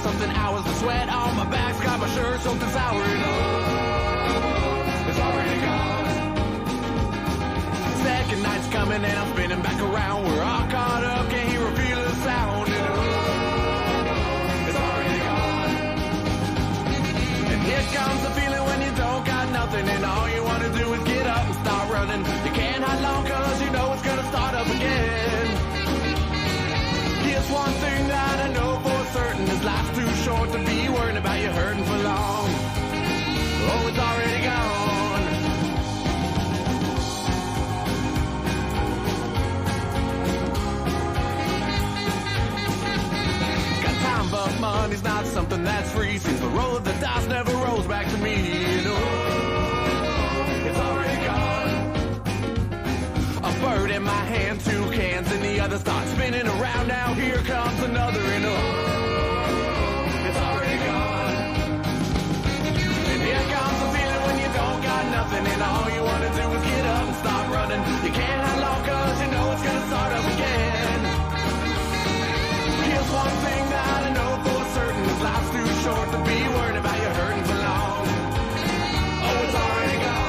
something hours. The sweat on my back's got my shirt soaked and sour. And oh, it's already gone. Second night's coming and I'm spinning back around. We're all caught up, can't hear or feel a sound. And oh, it's already gone. And here comes the feeling when you don't got nothing and all you want to do is get up and start running. You can't hide long cause you know it's gonna start up again. Here's one thing that I know for certain, is life's too short to be worrying about you hurting for long. Oh, it's already gone. But money's not something that's free. Since the road the dice never rolls back to me. And oh, it's already gone. A bird in my hand, 2 cans in the other, start spinning around. Now here comes another. And oh, it's already gone. And here comes the feeling when you don't got nothing and all you want to do is get up and start running. You can't hide long cause you know it's gonna start up again. Here's one thing that I know for certain, is life's too short to be worried about you hurting for long. Oh, it's already gone.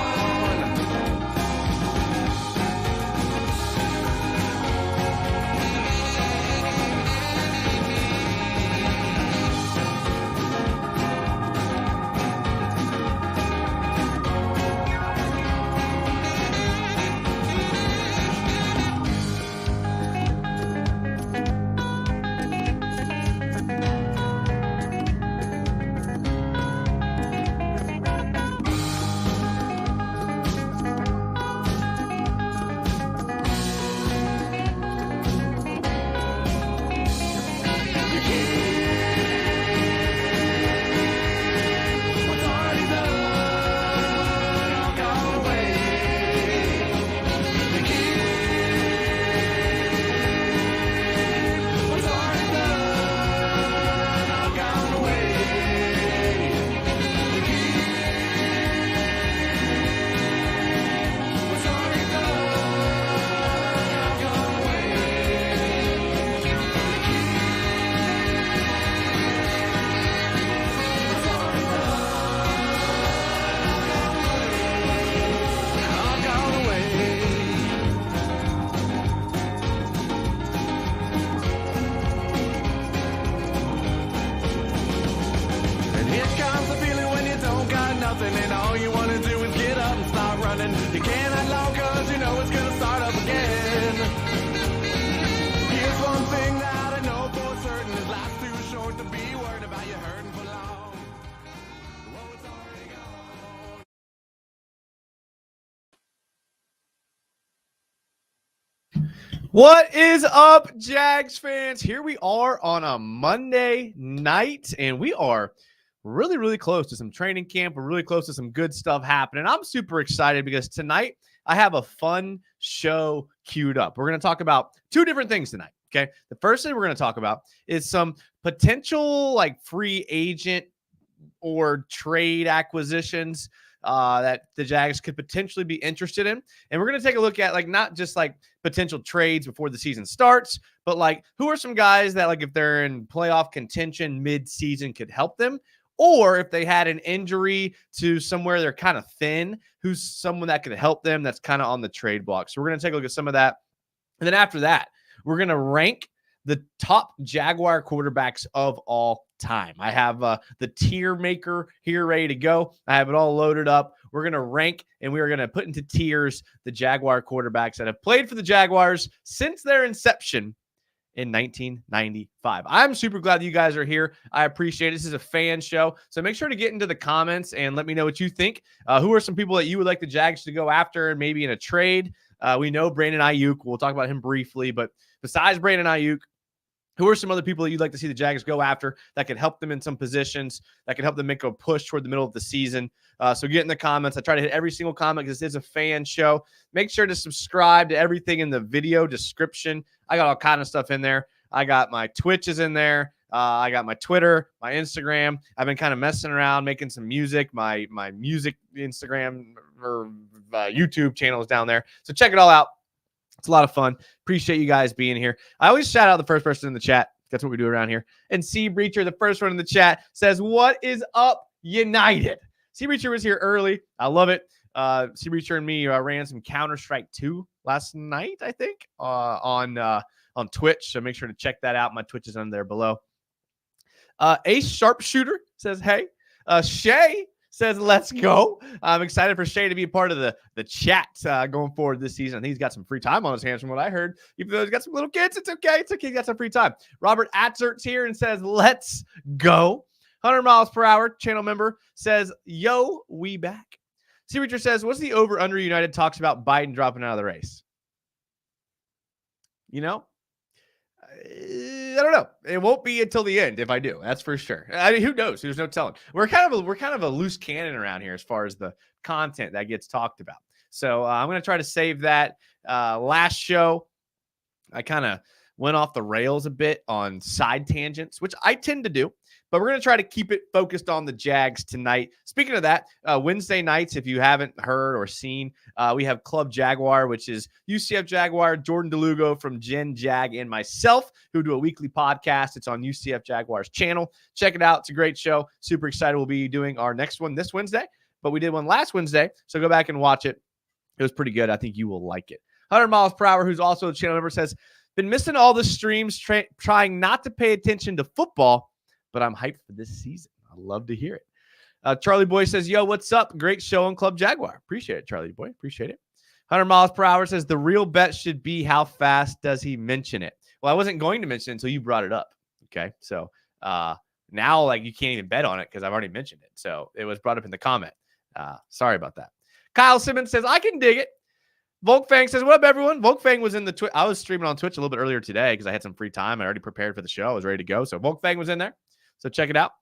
And all you want to do is get up and start running. You can't hide long cause you know it's gonna start up again. Here's one thing that I know for certain, is life's too short to be worried about you hurting for long. Well, it's already gone. What is up, Jags fans? Here we are on a Monday night, and we are really close to some training camp. We're really close to some good stuff happening. I'm super excited because tonight I have a fun show queued up. We're going to talk about 2 different things tonight. Okay. The first thing we're going to talk about is some potential like free agent or trade acquisitions that the Jags could potentially be interested in. And we're going to take a look at like not just like potential trades before the season starts, but like who are some guys that like if they're in playoff contention mid-season could help them, or if they had an injury to somewhere they're kind of thin, who's someone that could help them that's kind of on the trade block. So we're going to take a look at some of that. And then after that, we're going to rank the top Jaguar quarterbacks of all time. I have the tier maker here ready to go. I have it all loaded up. We're going to rank and we are going to put into tiers the Jaguar quarterbacks that have played for the Jaguars since their inception in 1995. I'm super glad that you guys are here. I appreciate it. This is a fan show. So make sure to get into the comments and let me know what you think. Who are some people that you would like the Jags to go after and maybe in a trade? We know Brandon Ayuk. We'll talk about him briefly, but besides Brandon Ayuk, who are some other people that you'd like to see the Jags go after that could help them in some positions, that could help them make a push toward the middle of the season? So get in the comments. I try to hit every single comment because this is a fan show. Make sure to subscribe to everything in the video description. I got all kind of stuff in there. I got my Twitches in there. I got my Twitter, my Instagram. I've been kind of messing around, making some music. My music Instagram or YouTube channel is down there. So check it all out. It's a lot of fun. Appreciate you guys being here. I always shout out the first person in the chat That's what we do around here. And C Breacher, the first one in the chat, says, "What is up, United?" C Breacher was here early. I love it. C Breacher and me ran some Counter-Strike 2 last night, I think, on Twitch. So make sure to check that out. My Twitch is on there below. Ace Sharpshooter says, "Hey." Shay says, "Let's go." I'm excited for Shay to be a part of the chat going forward this season. I think he's got some free time on his hands from what I heard. Even though he's got some little kids, it's okay. It's okay. He's got some free time. Robert Atzert's here and says, "Let's go." 100 miles per hour channel member says, "Yo, we back." C. Richard says, "What's the over-under United talks about Biden dropping out of the race?" You know, I don't know. It won't be until the end if I do. That's for sure. I mean, who knows? There's no telling. We're kind of a loose cannon around here as far as the content that gets talked about. So I'm going to try to save that. Last show, I kind of went off the rails a bit on side tangents, which I tend to do. But we're going to try to keep it focused on the Jags tonight. Speaking of that, Wednesday nights, if you haven't heard or seen, we have Club Jaguar, which is UCF Jaguar, Jordan DeLugo from Gen Jag, and myself, who do a weekly podcast. It's on UCF Jaguar's channel. Check it out. It's a great show. Super excited. We'll be doing our next one this Wednesday, but we did one last Wednesday, so go back and watch it. It was pretty good. I think you will like it. 100 miles per hour, who's also a channel member, says, "Been missing all the streams, trying not to pay attention to football, but I'm hyped for this season." I love to hear it. Charlie Boy says, "Yo, what's up? Great show on Club Jaguar." Appreciate it, Charlie Boy. Appreciate it. 100 miles per hour says, "The real bet should be how fast does he mention it?" Well, I wasn't going to mention it until you brought it up. Okay. So now, like, you can't even bet on it because I've already mentioned it. So it was brought up in the comment. Sorry about that. Kyle Simmons says, "I can dig it." Volkfang says, "What up, everyone?" Volkfang was in the Twitch. I was streaming on Twitch a little bit earlier today because I had some free time. I already prepared for the show. I was ready to go. So Volkfang was in there. So check it out.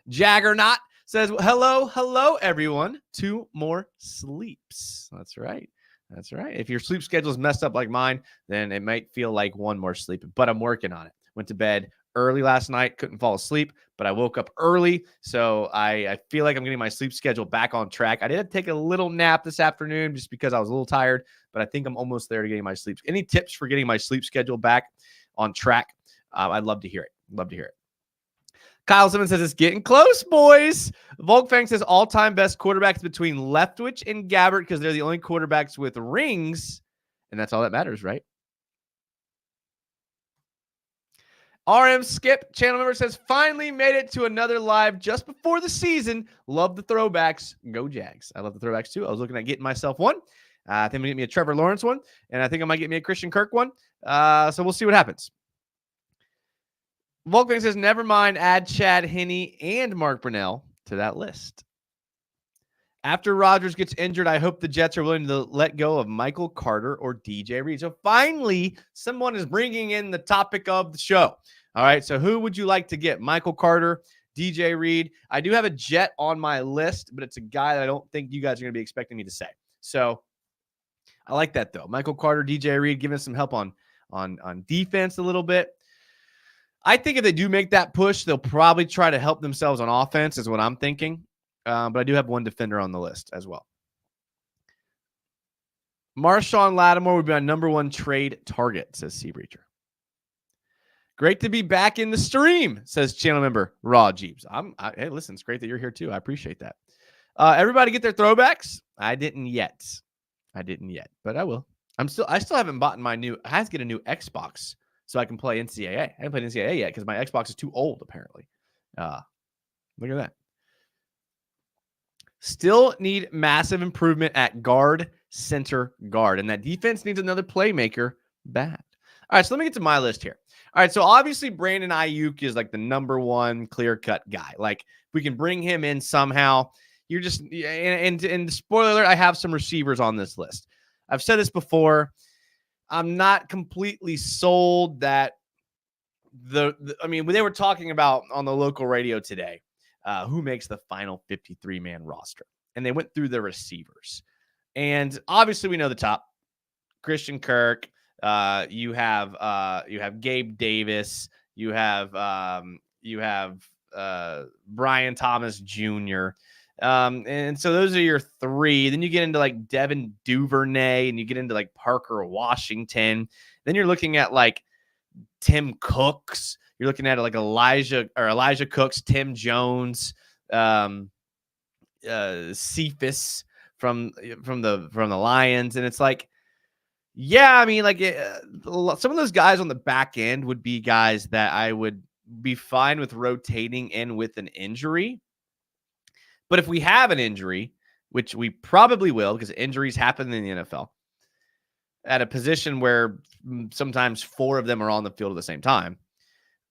Jaggernaut says, hello, everyone. 2 more sleeps. That's right. That's right. If your sleep schedule is messed up like mine, then it might feel like 1 more sleep, but I'm working on it. Went to bed early last night, couldn't fall asleep, but I woke up early. So I feel like I'm getting my sleep schedule back on track. I did take a little nap this afternoon just because I was a little tired, but I think I'm almost there to getting my sleep. Any tips for getting my sleep schedule back on track? I'd love to hear it. Love to hear it. Kyle Simmons says, "It's getting close, boys." Volkfang says, "All-time best quarterbacks between Leftwich and Gabbert because they're the only quarterbacks with rings, and that's all that matters, right?" RM Skip, channel member, says, "Finally made it to another live just before the season. Love the throwbacks. Go Jags." I love the throwbacks, too. I was looking at getting myself one. I think I'm going to get me a Trevor Lawrence one, and I think I might get me a Christian Kirk one. So we'll see what happens. Volkman says, "Never mind, add Chad Henne and Mark Brunell to that list." After Rodgers gets injured, I hope the Jets are willing to let go of Michael Carter or DJ Reed. So finally, someone is bringing in the topic of the show. All right, so who would you like to get? Michael Carter, DJ Reed? I do have a Jet on my list, but it's a guy that I don't think you guys are going to be expecting me to say. So I like that, though. Michael Carter, DJ Reed, giving us some help on defense a little bit. I think if they do make that push, they'll probably try to help themselves on offense is what I'm thinking. But I do have one defender on the list as well. Marshawn Lattimore would be my number 1 trade target, says C Breacher. Great to be back in the stream, says channel member Raw Jeeves. Hey, listen, it's great that you're here too. I appreciate that. Everybody get their throwbacks? I didn't yet, but I will. I still haven't bought my new. I have to get a new Xbox so I can play NCAA. I haven't played NCAA yet because my Xbox is too old, apparently. Look at that. Still need massive improvement at guard, center, guard. And that defense needs another playmaker bad. All right, so let me get to my list here. All right, so obviously Brandon Ayuk is like the number 1 clear-cut guy. Like, if we can bring him in somehow, you're just – and spoiler alert, I have some receivers on this list. I've said this before. I'm not completely sold that I mean, they were talking about on the local radio today who makes the final 53-man roster. And they went through the receivers. And obviously we know the top. Christian Kirk. You have Gabe Davis. You have Brian Thomas Jr. And so those are your 3. Then you get into like Devin Duvernay and you get into like Parker Washington. Then you're looking at like Tim Cooks. You're looking at like Elijah Cooks, Tim Jones, Cephas from the Lions, and it's like, yeah, I mean, like some of those guys on the back end would be guys that I would be fine with rotating in with an injury. But if we have an injury, which we probably will, because injuries happen in the NFL, at a position where sometimes 4 of them are on the field at the same time,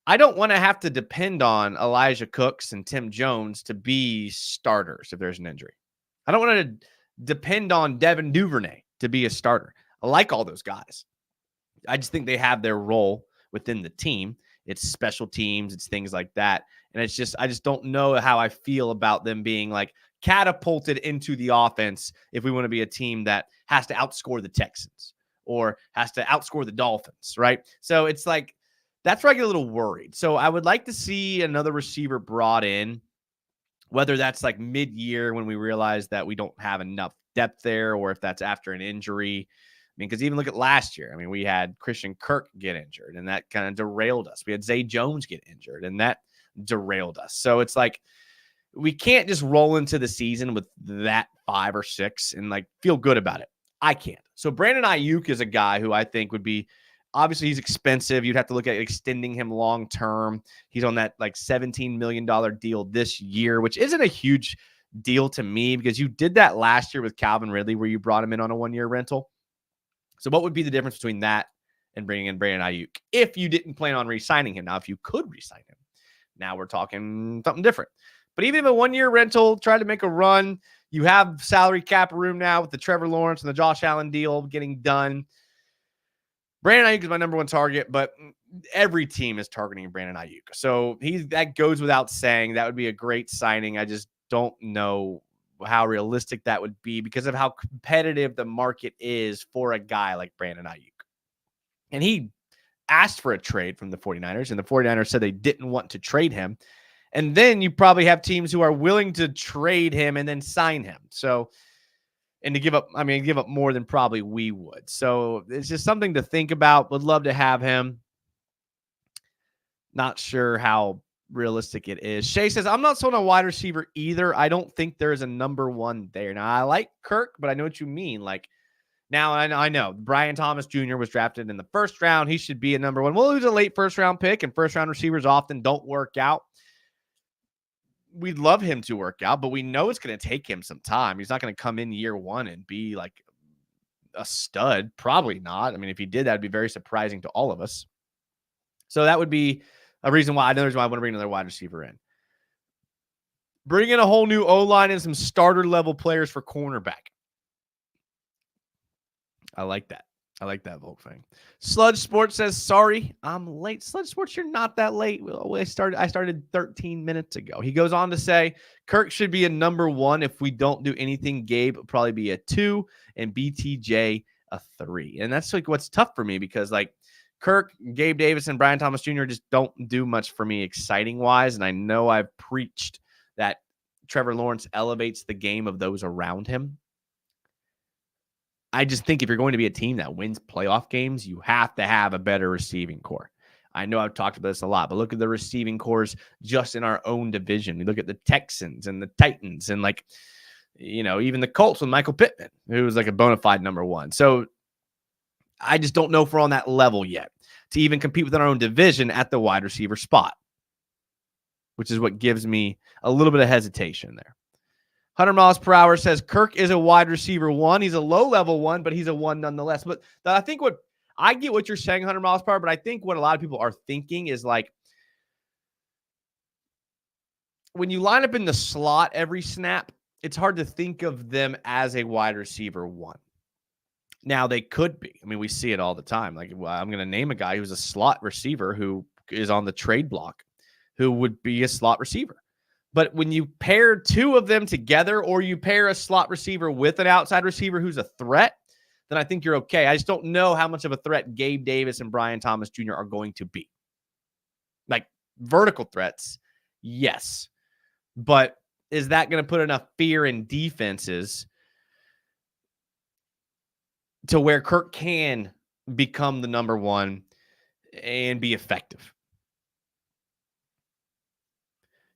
I don't want to have to depend on Elijah Cooks and Tim Jones to be starters if there's an injury. I don't want to depend on Devin Duvernay to be a starter. I like all those guys. I just think they have their role within the team. It's special teams, it's things like that. And it's just, I just don't know how I feel about them being like catapulted into the offense if we want to be a team that has to outscore the Texans or has to outscore the Dolphins, right? So it's like, that's where I get a little worried. So I would like to see another receiver brought in, whether that's like mid-year when we realize that we don't have enough depth there, or if that's after an injury. I mean, because even look at last year. I mean, we had Christian Kirk get injured, and that kind of derailed us. We had Zay Jones get injured, and that derailed us. So it's like we can't just roll into the season with that 5 or 6 and like feel good about it. I can't. So Brandon Ayuk is a guy who I think would be, obviously he's expensive. You'd have to look at extending him long term. He's on that like $17 million deal this year, which isn't a huge deal to me because you did that last year with Calvin Ridley where you brought him in on a 1-year rental. So what would be the difference between that and bringing in Brandon Ayuk if you didn't plan on re-signing him? Now, if you could re-sign him, now we're talking something different. But even if a 1-year rental, try to make a run. You have salary cap room now with the Trevor Lawrence and the Josh Allen deal getting done. Brandon Ayuk is my number 1 target, but every team is targeting Brandon Ayuk. So that goes without saying. That would be a great signing. I just don't know how realistic that would be because of how competitive the market is for a guy like Brandon Ayuk. And he asked for a trade from the 49ers, and the 49ers said they didn't want to trade him. And then you probably have teams who are willing to trade him and then sign him. So, and to give up more than probably we would. So it's just something to think about. Would love to have him. Not sure how realistic it is. Shay says, I'm not sold on wide receiver either. I don't think there is a number 1 there. Now, I like Kirk, but I know what you mean. Like, now I know Brian Thomas Jr. was drafted in the 1st round. He should be a number 1. Well, he was a late 1st round pick, and 1st round receivers often don't work out. We'd love him to work out, but we know it's going to take him some time. He's not going to come in year 1 and be like a stud. Probably not. I mean, if he did, that'd be very surprising to all of us. So that would be another reason why I want to bring another wide receiver in. Bring in a whole new O-line and some starter level players for cornerback. I like that. I like that Volk thing. Sludge Sports says, sorry, I'm late. Sludge Sports, you're not that late. I started 13 minutes ago. He goes on to say, Kirk should be a number 1. If we don't do anything, Gabe will probably be a 2 and BTJ a 3. And that's like what's tough for me because like Kirk, Gabe Davis, and Brian Thomas Jr. just don't do much for me exciting wise. And I know I've preached that Trevor Lawrence elevates the game of those around him. I just think if you're going to be a team that wins playoff games, you have to have a better receiving core. I know I've talked about this a lot, but look at the receiving cores just in our own division. We look at the Texans and the Titans and like, even the Colts with Michael Pittman, who was like a bona fide number 1. So I just don't know if we're on that level yet to even compete within our own division at the wide receiver spot, which is what gives me a little bit of hesitation there. 100 miles per hour says Kirk is a wide receiver 1. He's a low level 1, but he's a 1 nonetheless. But I think I get what you're saying, 100 miles per hour, but I think what a lot of people are thinking is like when you line up in the slot every snap, it's hard to think of them as a wide receiver 1. Now they could be. I mean, we see it all the time. Like I'm going to name a guy who's a slot receiver who is on the trade block, who would be a slot receiver. But when you pair 2 of them together or you pair a slot receiver with an outside receiver who's a threat, then I think you're okay. I just don't know how much of a threat Gabe Davis and Brian Thomas Jr. are going to be. Like vertical threats, yes. But is that going to put enough fear in defenses to where Kirk can become the number 1 and be effective?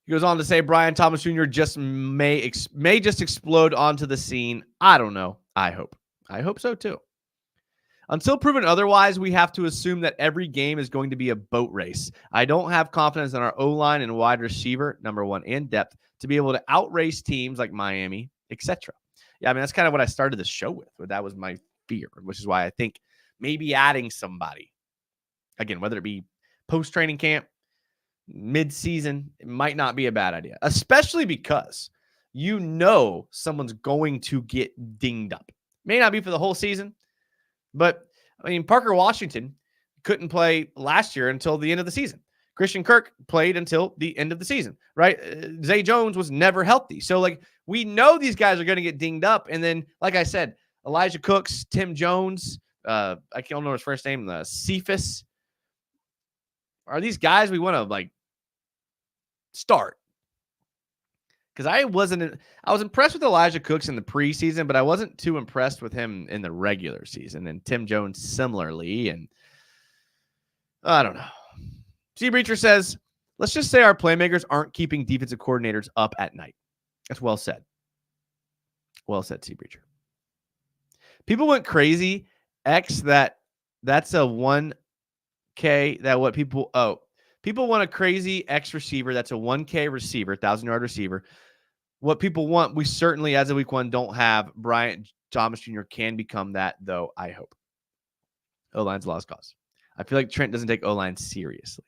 He goes on to say Brian Thomas Jr. just may just explode onto the scene. I don't know. I hope so too. Until proven otherwise, we have to assume that every game is going to be a boat race. I don't have confidence in our O-line and wide receiver, number one, and depth to be able to outrace teams like Miami, etc. Yeah, I mean, that's kind of what I started the show with. But that was my fear, which is why I think maybe adding somebody, again, whether it be post-training camp, mid-season, it might not be a bad idea, especially because you know someone's going to get dinged up. May not be for the whole season, but, I mean, Parker Washington couldn't play last year until the end of the season. Christian Kirk played until the end of the season, right? Zay Jones was never healthy. So, like, we know these guys are going to get dinged up. And then, like I said, Elijah Cooks, Tim Jones, I can't know his first name, Cephas. Are these guys we want to, like, start? Because I was impressed with Elijah Cooks in the preseason, but I wasn't too impressed with him in the regular season. And Tim Jones similarly. And I don't know. C. Breacher says, let's just say our playmakers aren't keeping defensive coordinators up at night. That's well said. Well said, C. Breacher. People went crazy. That's a 1K. People want a crazy X receiver. That's a 1K receiver, 1,000-yard receiver. What people want, we certainly, as of week one, don't have. Brian Thomas Jr. can become that, though, I hope. O-line's a lost cause. I feel like Trent doesn't take O-line seriously.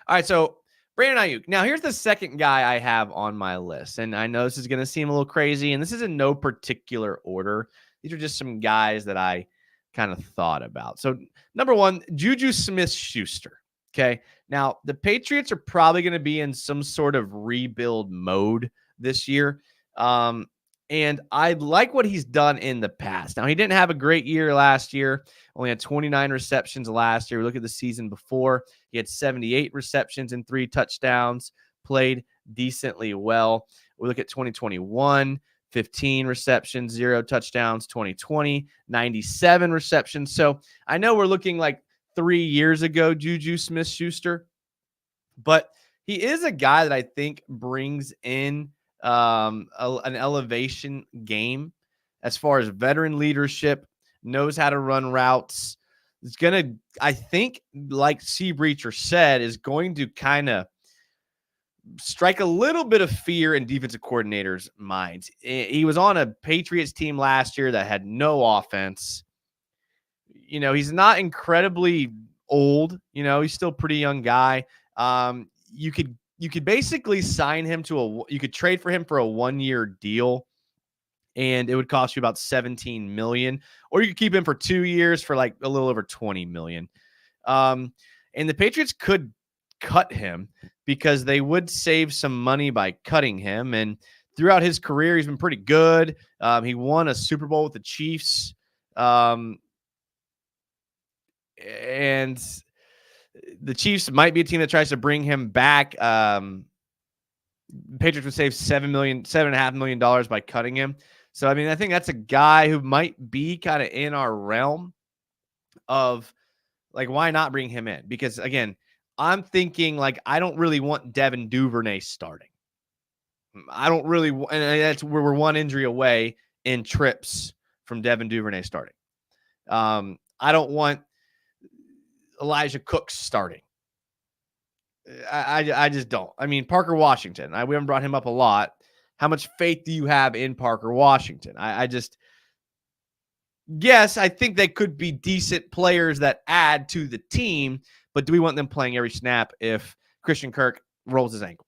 All right, so Brandon Ayuk. Now, here's the second guy I have on my list, and I know this is going to seem a little crazy, and this is in no particular order. These are just some guys that I kind of thought about. So, number one, Juju Smith-Schuster. Okay, now the Patriots are probably going to be in some sort of rebuild mode this year. And I like what he's done in the past. Now, he didn't have a great year last year. Only had 29 receptions last year. We look at the season before. He had 78 receptions and 3 touchdowns, played decently well. We look at 2021, 15 receptions, 0 touchdowns. 2020, 97 receptions. So I know we're looking like 3 years ago, Juju Smith-Schuster, but he is a guy that I think brings in an elevation game as far as veteran leadership, knows how to run routes. It's going to, I think, like C. Breacher said, is going to kind of strike a little bit of fear in defensive coordinators' minds. He was on a Patriots team last year that had no offense. You know, he's not incredibly old. You know, he's still a pretty young guy. You could basically sign him you could trade for him for a 1-year deal, and it would cost you about $17 million, or you could keep him for 2 years for like a little over $20 million. And the Patriots could cut him because they would save some money by cutting him. And throughout his career, he's been pretty good. He won a Super Bowl with the Chiefs. And the Chiefs might be a team that tries to bring him back. Patriots would save $7.5 million by cutting him. So, I mean, I think that's a guy who might be kind of in our realm of, like, why not bring him in? Because, again, I'm thinking, like, I don't really want Devin Duvernay starting. I don't really, and that's where we're one injury away in trips from Devin Duvernay starting. I don't want Elijah Cooks starting. I just don't. I mean, Parker Washington, we haven't brought him up a lot. How much faith do you have in Parker Washington? Yes, I think they could be decent players that add to the team, but do we want them playing every snap if Christian Kirk rolls his ankle?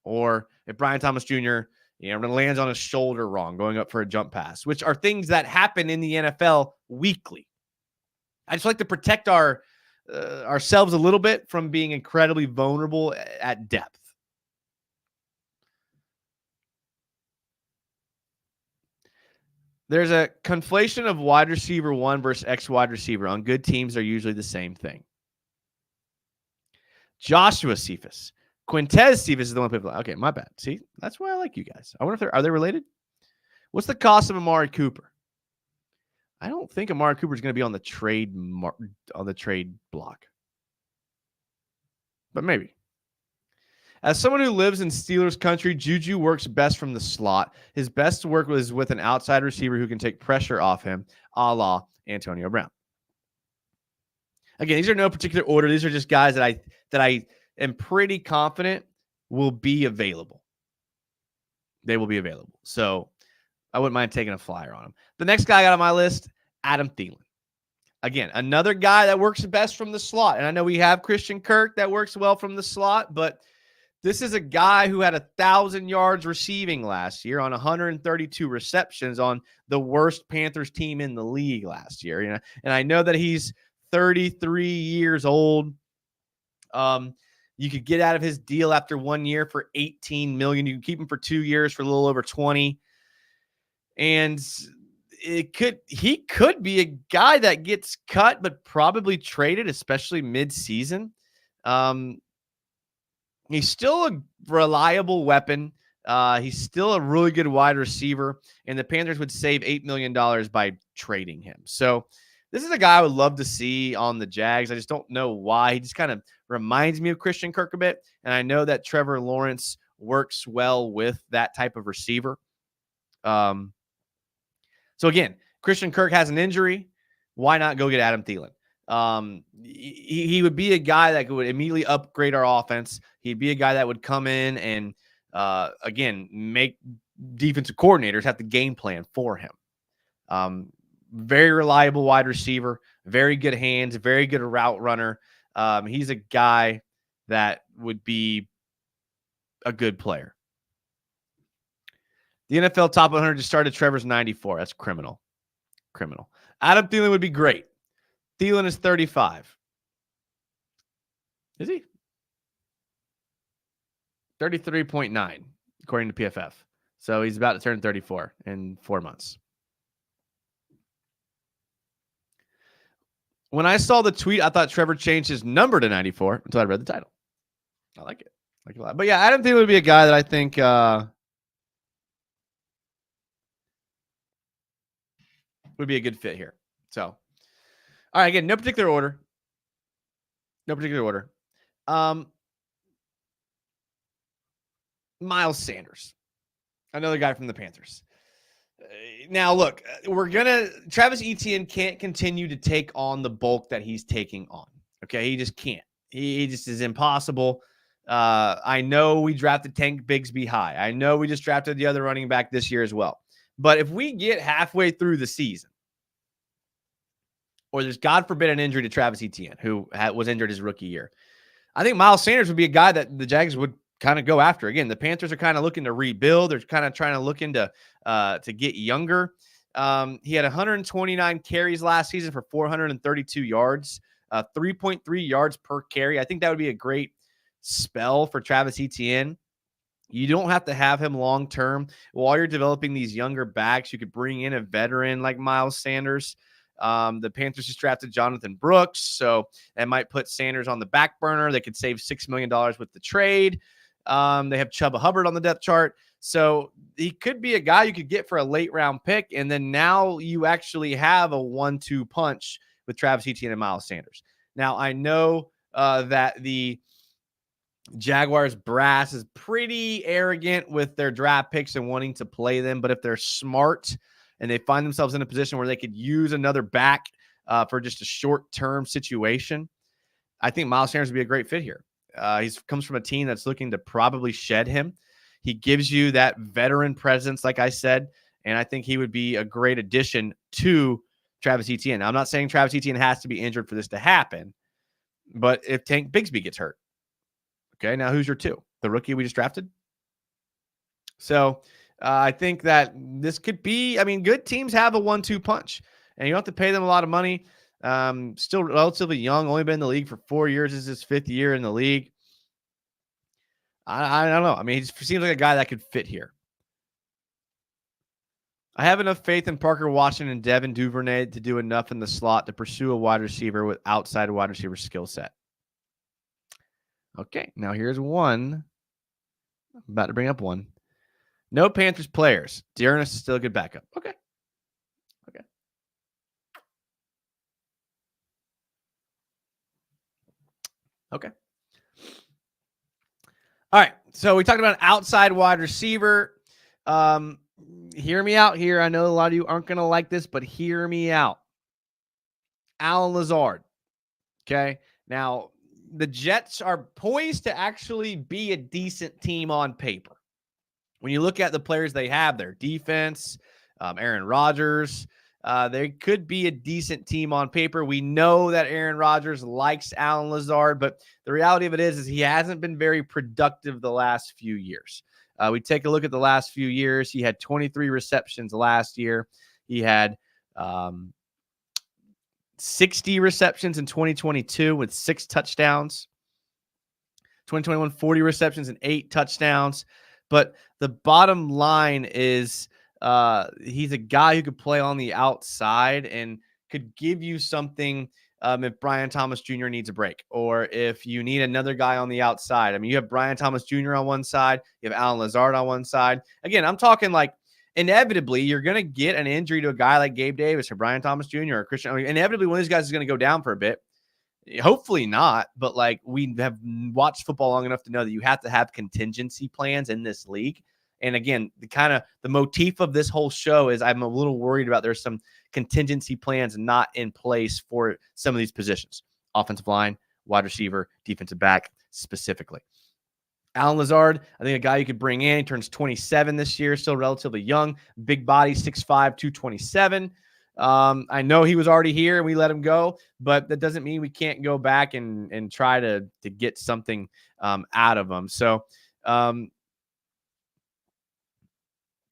Or if Brian Thomas Jr., lands on his shoulder wrong, going up for a jump pass, which are things that happen in the NFL weekly. I just like to protect ourselves a little bit from being incredibly vulnerable at depth. There's a conflation of wide receiver 1 versus X wide receiver. On good teams, they're usually the same thing. Joshua Cephas. Quintez Cephas is the one people. Okay, my bad. See, that's why I like you guys. I wonder if are they related? What's the cost of Amari Cooper? I don't think Amari Cooper is going to be on the trade block, but maybe. As someone who lives in Steelers country, Juju works best from the slot. His best work was with an outside receiver who can take pressure off him, a la Antonio Brown. Again, these are no particular order. These are just guys that I am pretty confident will be available. They will be available. So I wouldn't mind taking a flyer on him. The next guy I got on my list, Adam Thielen. Again, another guy that works best from the slot. And I know we have Christian Kirk that works well from the slot, but this is a guy who had 1,000 yards receiving last year on 132 receptions on the worst Panthers team in the league last year. You know, and I know that he's 33 years old. You could get out of his deal after 1 year for $18 million. You can keep him for 2 years for a little over 20. And he could be a guy that gets cut, but probably traded, especially mid-season. He's still a reliable weapon. He's still a really good wide receiver, and the Panthers would save $8 million by trading him. So this is a guy I would love to see on the Jags. I just don't know why. He just kind of reminds me of Christian Kirk a bit, and I know that Trevor Lawrence works well with that type of receiver. So again, Christian Kirk has an injury. Why not go get Adam Thielen? He would be a guy that would immediately upgrade our offense. He'd be a guy that would come in and, again, make defensive coordinators have to game plan for him. Very reliable wide receiver, very good hands, very good route runner. He's a guy that would be a good player. The NFL top 100 just started. Trevor's 94. That's criminal. Adam Thielen would be great. Thielen is 35. Is he? 33.9, according to PFF. So he's about to turn 34 in 4 months. When I saw the tweet, I thought Trevor changed his number to 94 until I read the title. I like it. I like it a lot. But yeah, Adam Thielen would be a guy that I think would be a good fit here. So, all right, again, no particular order. Miles Sanders, another guy from the Panthers. Now, look, Travis Etienne can't continue to take on the bulk that he's taking on. Okay, he just can't. He just is impossible. I know we drafted Tank Bigsby high. I know we just drafted the other running back this year as well. But if we get halfway through the season, or there's, God forbid, an injury to Travis Etienne, who was injured his rookie year, I think Miles Sanders would be a guy that the Jags would kind of go after. Again, the Panthers are kind of looking to rebuild. They're kind of trying to look into to get younger. He had 129 carries last season for 432 yards, 3.3 yards per carry. I think that would be a great spell for Travis Etienne. You don't have to have him long term. While you're developing these younger backs, you could bring in a veteran like Miles Sanders. The Panthers just drafted Jonathan Brooks, so that might put Sanders on the back burner. They could save $6 million with the trade. They have Chuba Hubbard on the depth chart. So he could be a guy you could get for a late round pick. And then now you actually have a 1-2 punch with Travis Etienne and Miles Sanders. Now, I know that the Jaguars brass is pretty arrogant with their draft picks and wanting to play them. But if they're smart and they find themselves in a position where they could use another back for just a short-term situation, I think Miles Sanders would be a great fit here. He comes from a team that's looking to probably shed him. He gives you that veteran presence, like I said, and I think he would be a great addition to Travis Etienne. Now, I'm not saying Travis Etienne has to be injured for this to happen, but if Tank Bigsby gets hurt, okay, now who's your two? The rookie we just drafted? So I think that this could be, good teams have a 1-2 punch, and you don't have to pay them a lot of money. Still relatively young, only been in the league for 4 years. This is his 5th year in the league. I don't know. He seems like a guy that could fit here. I have enough faith in Parker Washington and Devin Duvernay to do enough in the slot to pursue a wide receiver with outside wide receiver skill set. Okay, now here's one. I'm about to bring up one. No Panthers players. Dearness is still a good backup. Okay. All right. So we talked about an outside wide receiver. Hear me out here. I know a lot of you aren't going to like this, but hear me out. Allen Lazard. Okay. Now, the Jets are poised to actually be a decent team on paper. When you look at the players they have, their defense, Aaron Rodgers, they could be a decent team on paper. We know that Aaron Rodgers likes Allen Lazard, but the reality of it is he hasn't been very productive the last few years. We take a look at the last few years. He had 23 receptions last year. He had 60 receptions in 2022 with 6 touchdowns. 2021, 40 receptions and 8 touchdowns. But the bottom line is he's a guy who could play on the outside and could give you something if Brian Thomas Jr. needs a break or if you need another guy on the outside. I mean, you have Brian Thomas Jr. on one side. You have Allen Lazard on one side. Again, I'm talking like inevitably you're going to get an injury to a guy like Gabe Davis or Brian Thomas Jr. or Christian. I mean, inevitably, one of these guys is going to go down for a bit. Hopefully not, but like we have watched football long enough to know that you have to have contingency plans in this league. And again, the motif of this whole show is I'm a little worried about there's some contingency plans not in place for some of these positions. Offensive line, wide receiver, defensive back specifically. Allen Lazard, I think a guy you could bring in. He turns 27 this year, still relatively young. Big body, 6'5", 227. I know he was already here and we let him go, but that doesn't mean we can't go back and try to get something out of him. So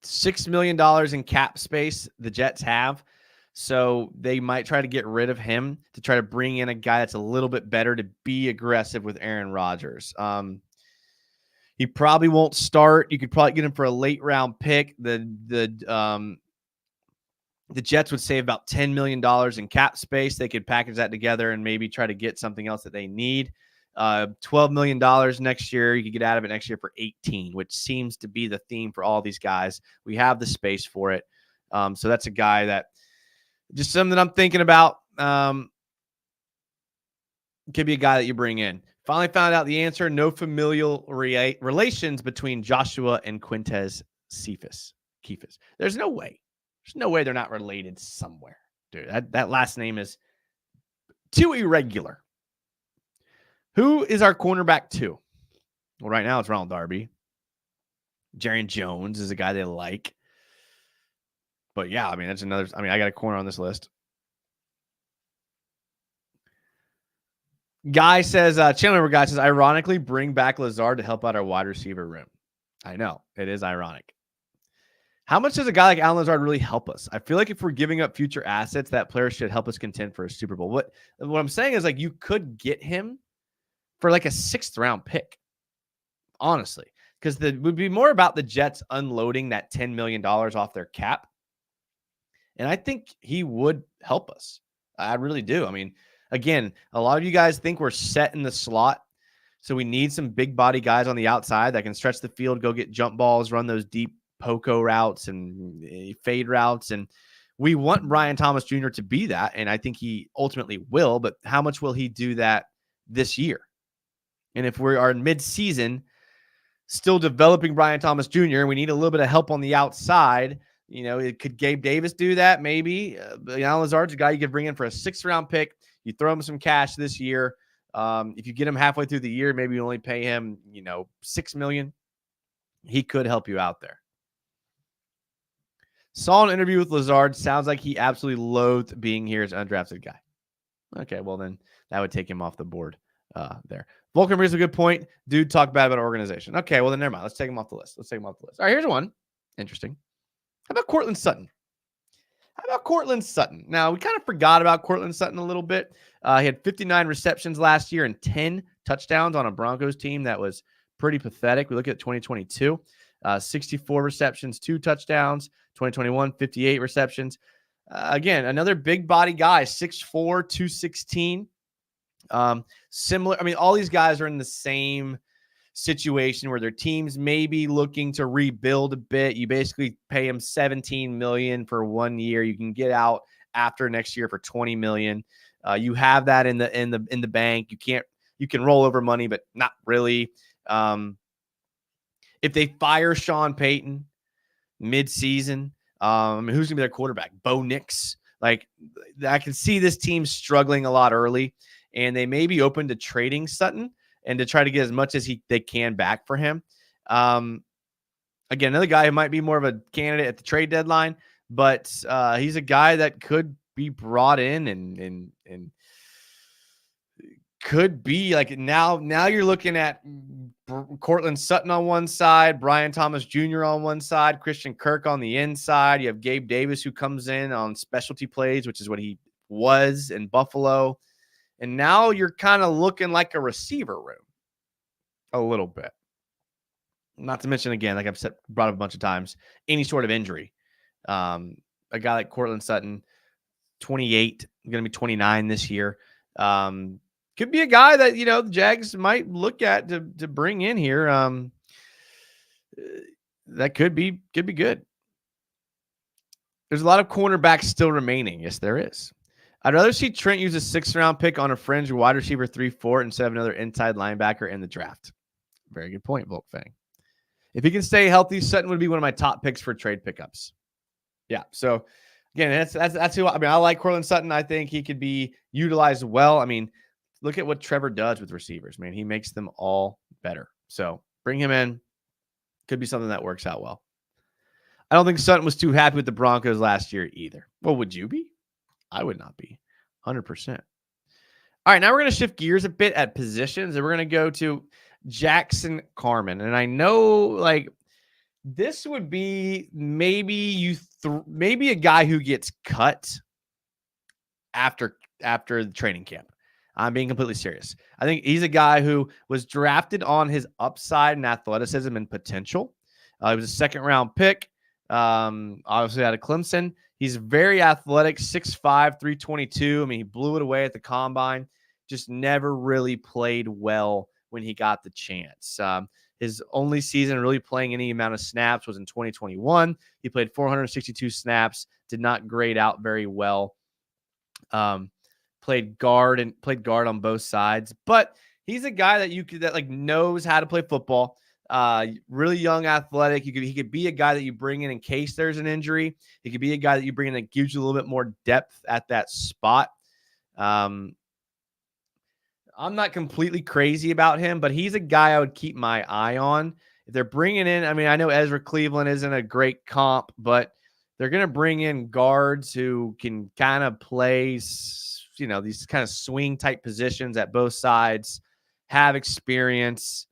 $6 million in cap space the Jets have. So they might try to get rid of him to try to bring in a guy that's a little bit better to be aggressive with Aaron Rodgers. He probably won't start. You could probably get him for a late round pick. The Jets would save about $10 million in cap space. They could package that together and maybe try to get something else that they need. $12 million next year. You could get out of it next year for 18, which seems to be the theme for all these guys. We have the space for it. So that's a guy that just something I'm thinking about. Could be a guy that you bring in. Finally found out the answer. No familial relations between Joshua and Quintez Cephas. There's no way. There's no way they're not related somewhere. Dude, that last name is too irregular. Who is our cornerback 2? Well, right now it's Ronald Darby. Jarian Jones is a guy they like. But yeah, I mean, that's another. I mean, I got a corner on this list. Guy says, channel member guy says, ironically, bring back Lazard to help out our wide receiver room. I know. It is ironic. How much does a guy like Allen Lazard really help us? I feel like if we're giving up future assets, that player should help us contend for a Super Bowl. What I'm saying is, like, you could get him for like a 6th round pick, honestly, because it would be more about the Jets unloading that $10 million off their cap. And I think he would help us. I really do. I mean, again, a lot of you guys think we're set in the slot. So we need some big body guys on the outside that can stretch the field, go get jump balls, run those deep poco routes and fade routes. And we want Brian Thomas Jr. to be that. And I think he ultimately will. But how much will he do that this year? And if we are in mid-season, still developing Brian Thomas Jr., and we need a little bit of help on the outside, could Gabe Davis do that? Maybe. Allen Lazard's a guy you could bring in for a 6th round pick. You throw him some cash this year. If you get him halfway through the year, maybe you only pay him, $6 million. He could help you out there. Saw an interview with Lazard. Sounds like he absolutely loathed being here as an undrafted guy. Okay, well then that would take him off the board there. Volker brings a good point. Dude, talk bad about our organization. Okay, well then never mind. Let's take him off the list. All right, here's one. Interesting. How about Courtland Sutton? Now, we kind of forgot about Courtland Sutton a little bit. He had 59 receptions last year and 10 touchdowns on a Broncos team that was pretty pathetic. We look at 2022, 64 receptions, 2 touchdowns. 2021, 58 receptions. Again, another big body guy, 6'4", 216. Similar. I mean, all these guys are in the same situation where their teams may be looking to rebuild a bit. You basically pay them $17 million for 1 year. You can get out after next year for $20 million. You have that in the bank. You can roll over money, but not really. If they fire Sean Payton mid-season, who's going to be their quarterback? Bo Nix. Like, I can see this team struggling a lot early, and they may be open to trading Sutton and to try to get as much as they can back for him. Again, another guy who might be more of a candidate at the trade deadline, but he's a guy that could be brought in and could be like now you're looking at Cortland Sutton on one side, Brian Thomas Jr. on one side, Christian Kirk on the inside. You have Gabe Davis who comes in on specialty plays, which is what he was in Buffalo. And now you're kind of looking like a receiver room a little bit. Not to mention, again, like I've said, brought up a bunch of times, any sort of injury. A guy like Cortland Sutton, 28, going to be 29 this year. Could be a guy that, the Jags might look at to bring in here. That could be good. There's a lot of cornerbacks still remaining. Yes, there is. I'd rather see Trent use a 6th-round pick on a fringe wide receiver 3-4 instead of another inside linebacker in the draft. Very good point, Volk Fang. If he can stay healthy, Sutton would be one of my top picks for trade pickups. Yeah. So again, that's who. I mean, I like Cortland Sutton. I think he could be utilized well. I mean, look at what Trevor does with receivers, man. He makes them all better. So bring him in. Could be something that works out well. I don't think Sutton was too happy with the Broncos last year either. Well, would you be? I would not be. 100%. All right, now we're going to shift gears a bit at positions, and we're going to go to Jackson Carman. And I know, like, this would be maybe maybe a guy who gets cut after the training camp. I'm being completely serious. I think he's a guy who was drafted on his upside and athleticism and potential. He was a 2nd-round pick, obviously out of Clemson. He's very athletic, 6'5", 322. I mean, he blew it away at the combine. Just never really played well when he got the chance. His only season really playing any amount of snaps was in 2021. He played 462 snaps, did not grade out very well. Played guard on both sides, but he's a guy that knows how to play football. Really young, athletic. He could be a guy that you bring in case there's an injury. He could be a guy that you bring in that gives you a little bit more depth at that spot. I'm not completely crazy about him, but he's a guy I would keep my eye on. If they're bringing in, I mean, I know Ezra Cleveland isn't a great comp, but they're going to bring in guards who can kind of play, these kind of swing type positions at both sides, have experience.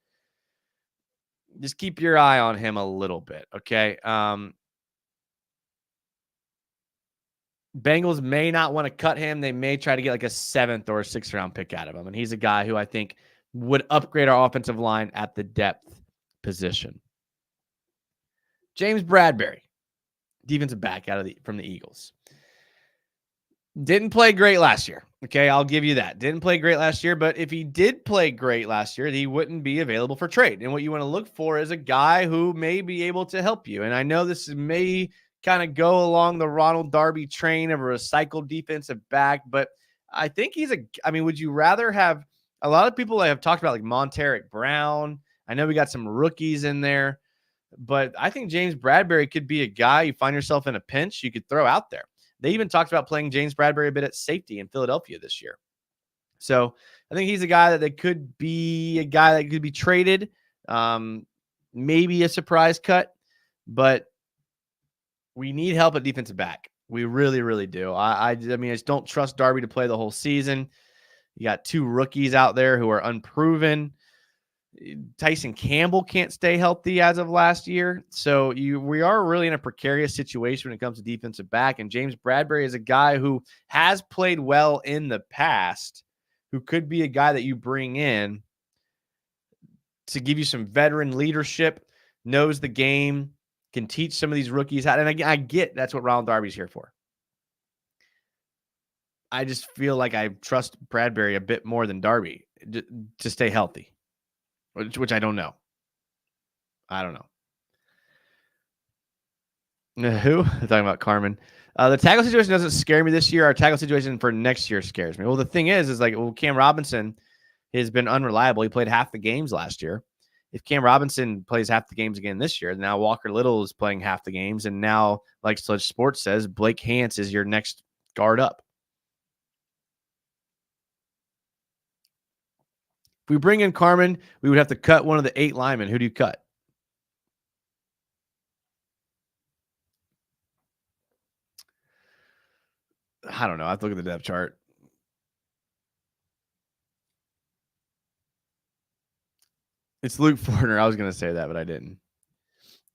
Just keep your eye on him a little bit, okay? Bengals may not want to cut him. They may try to get like a 7th or a 6th-round pick out of him. And he's a guy who I think would upgrade our offensive line at the depth position. James Bradbury, defensive back from the Eagles. Didn't play great last year. Okay, I'll give you that. Didn't play great last year, but if he did play great last year, he wouldn't be available for trade. And what you want to look for is a guy who may be able to help you. And I know this may kind of go along the Ronald Darby train of a recycled defensive back, but I think would you rather have a lot of people that have talked about like Monteric Brown? I know we got some rookies in there, but I think James Bradbury could be a guy you find yourself in a pinch you could throw out there. They even talked about playing James Bradbury a bit at safety in Philadelphia this year. So I think he's a guy that could be traded, maybe a surprise cut, but we need help at defensive back. We really, really do. I just don't trust Darby to play the whole season. You got 2 rookies out there who are unproven. Tyson Campbell can't stay healthy as of last year. So we are really in a precarious situation when it comes to defensive back. And James Bradbury is a guy who has played well in the past, who could be a guy that you bring in to give you some veteran leadership, knows the game, can teach some of these rookies how. And I get that's what Ronald Darby's here for. I just feel like I trust Bradbury a bit more than Darby to stay healthy, which I don't know. Who? They're talking about Carmen. The tackle situation doesn't scare me this year. Our tackle situation for next year scares me. Well, the thing is Cam Robinson has been unreliable. He played half the games last year. if Cam Robinson plays half the games again this year, now Walker Little is playing half the games. And now, like Sledge Sports says, Blake Hance is your next guard up. If we bring in Carmen, we would have to cut one of the 8 linemen. Who do you cut? I don't know. I have to look at the depth chart. It's Luke Fortner. I was going to say that, but I didn't.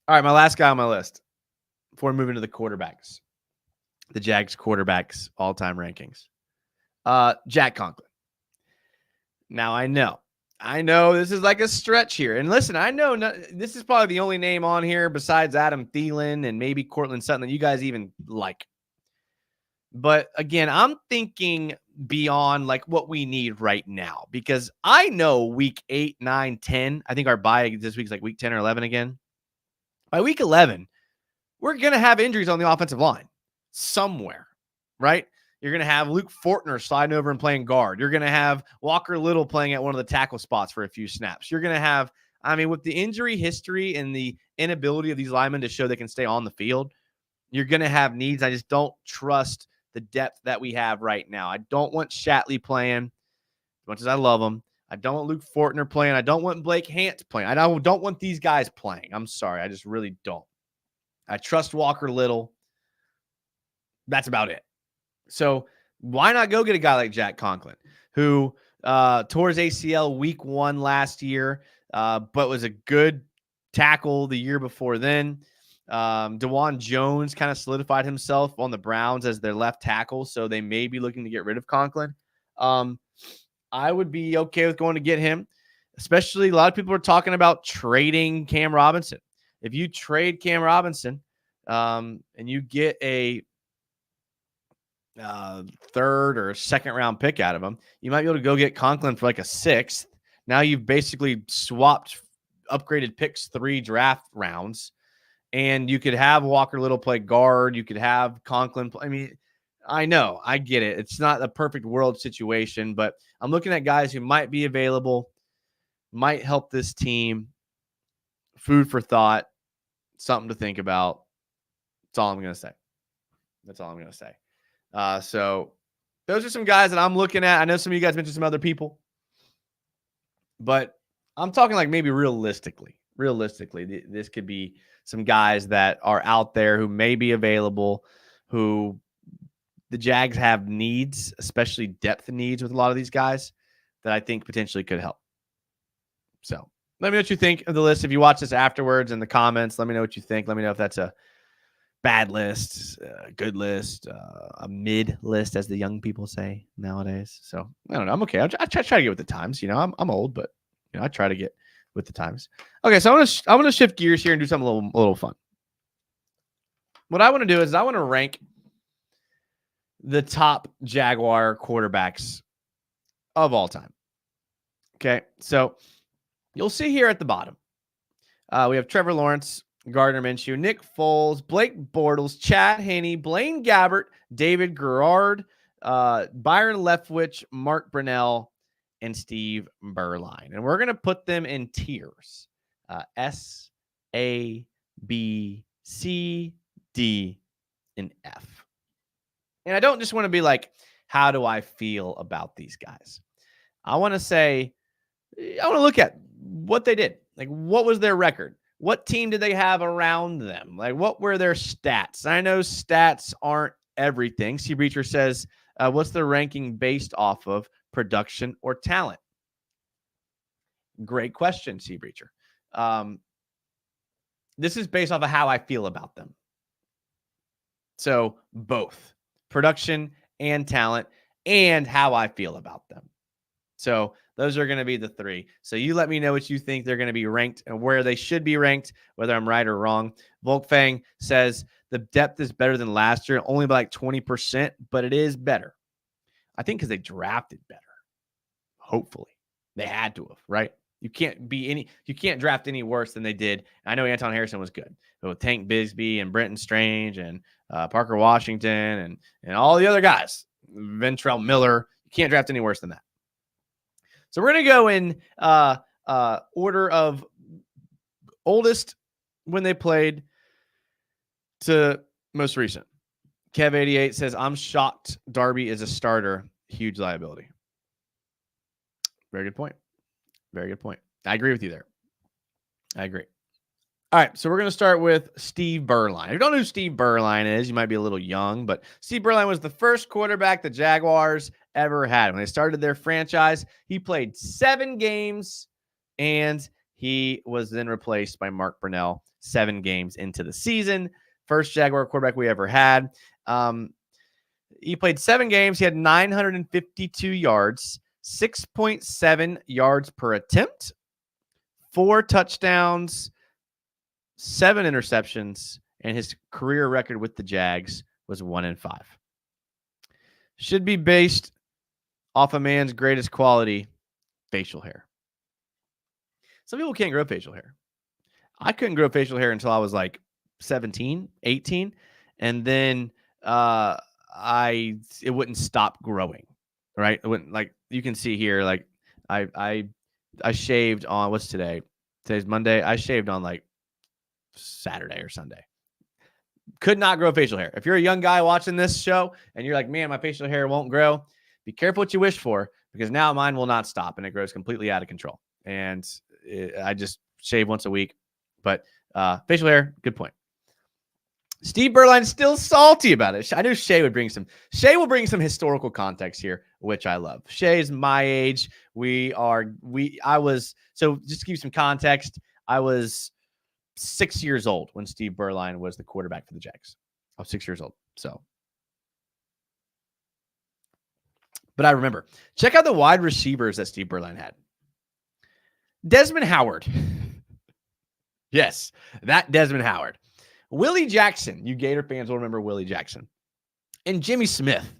All right, my last guy on my list before moving to the quarterbacks, the Jags quarterbacks all-time rankings. Jack Conklin. Now, I know this is like a stretch here. And listen, I know this is probably the only name on here besides Adam Thielen and maybe Cortland Sutton that you guys even like. But again, I'm thinking beyond like what we need right now, because I know week 8, 9, 10, I think our bye this week is like week 10 or 11 again. By week 11, we're going to have injuries on the offensive line somewhere, right? You're going to have Luke Fortner sliding over and playing guard. You're going to have Walker Little playing at one of the tackle spots for a few snaps. You're going to have, with the injury history and the inability of these linemen to show they can stay on the field, you're going to have needs. I just don't trust the depth that we have right now. I don't want Shatley playing as much as I love him. I don't want Luke Fortner playing. I don't want Blake Hance playing. I don't want these guys playing. I'm sorry. I just really don't. I trust Walker Little. That's about it. So why not go get a guy like Jack Conklin, who tore his ACL week 1 last year, but was a good tackle the year before then. DeJuan Jones kind of solidified himself on the Browns as their left tackle, so they may be looking to get rid of Conklin. I would be okay with going to get him, especially a lot of people are talking about trading Cam Robinson. If you trade Cam Robinson and you get a third or second round pick out of him, you might be able to go get Conklin for like a 6th. Now you've basically swapped upgraded picks 3 draft rounds. And you could have Walker Little play guard. You could have Conklin play. I know. I get it. It's not a perfect world situation, but I'm looking at guys who might be available, might help this team. Food for thought, something to think about. That's all I'm going to say. So those are some guys that I'm looking at. I know some of you guys mentioned some other people, but I'm talking like maybe realistically, this could be some guys that are out there who may be available, who the Jags have needs, especially depth needs with a lot of these guys that I think potentially could help. So let me know what you think of the list. If you watch this afterwards in the comments, let me know what you think. Let me know if that's a bad list, a good list, a mid list, as the young people say nowadays. So I don't know. I'm okay. I try to get with the times. I'm old, but I try to get with the times. Okay, so I'm gonna shift gears here and do something a little fun. What I want to do is I want to rank the top Jaguar quarterbacks of all time. Okay, so you'll see here at the bottom, we have Trevor Lawrence, Gardner Minshew, Nick Foles, Blake Bortles, Chad Henne, Blaine Gabbert, David Garrard, Byron Leftwich, Mark Brunell, and Steve Berline. And we're going to put them in tiers. S, A, B, C, D, and F. And I don't just want to be like, how do I feel about these guys? I want to look at what they did. Like, what was their record? What team did they have around them? Like, what were their stats? I know stats aren't everything. C. Breacher says, what's the ranking based off of? Production or talent? Great question, C. Breacher. This is based off of how I feel about them. So both production and talent and how I feel about them. So those are going to be the 3. So you let me know what you think they're going to be ranked and where they should be ranked, whether I'm right or wrong. Volkfang says the depth is better than last year, only by like 20%, but it is better. I think because they drafted better. Hopefully. They had to have, right? You can't draft any worse than they did. I know Anton Harrison was good, but with Tank Bigsby and Brenton Strange and Parker Washington and all the other guys, Ventrell Miller, you can't draft any worse than that. So we're going to go in order of Oldest when they played to most recent. Kev88 says, I'm shocked Darby is a starter. Huge liability. Very good point. Very good point. I agree with you there. I agree. All right, so we're going to start with Steve Berline. If you don't know who Steve Berline is, you might be a little young, but Steve Berline was the first quarterback the Jaguars ever had. When they started their franchise, he played 7 games, and he was then replaced by Mark Brunell 7 games into the season. First Jaguar quarterback we ever had. He played 7 games. He had 952 yards, 6.7 yards per attempt, 4 touchdowns, 7 interceptions, and his career record with the Jags was 1-5. Should be based off a man's greatest quality, facial hair. Some people can't grow facial hair. I couldn't grow facial hair until I was like 17, 18, and then it wouldn't stop growing. Right? It wouldn't, like you can see here, like I shaved on, what's today? Today's Monday. I shaved on like Saturday or Sunday. Could not grow facial hair. If you're a young guy watching this show and you're like, man, my facial hair won't grow, be careful what you wish for, because now mine will not stop and it grows completely out of control. And I just shave once a week. But facial hair, good point. Steve Berline's still salty about it. I knew Shay will bring some historical context here, which I love. Shay's my age. So just to give you some context, I was 6 years old when Steve Berline was the quarterback for the Jags. I was 6 years old. But I remember. Check out the wide receivers that Steve Berline had. Desmond Howard. Yes, that Desmond Howard. Willie Jackson. You Gator fans will remember Willie Jackson. And Jimmy Smith.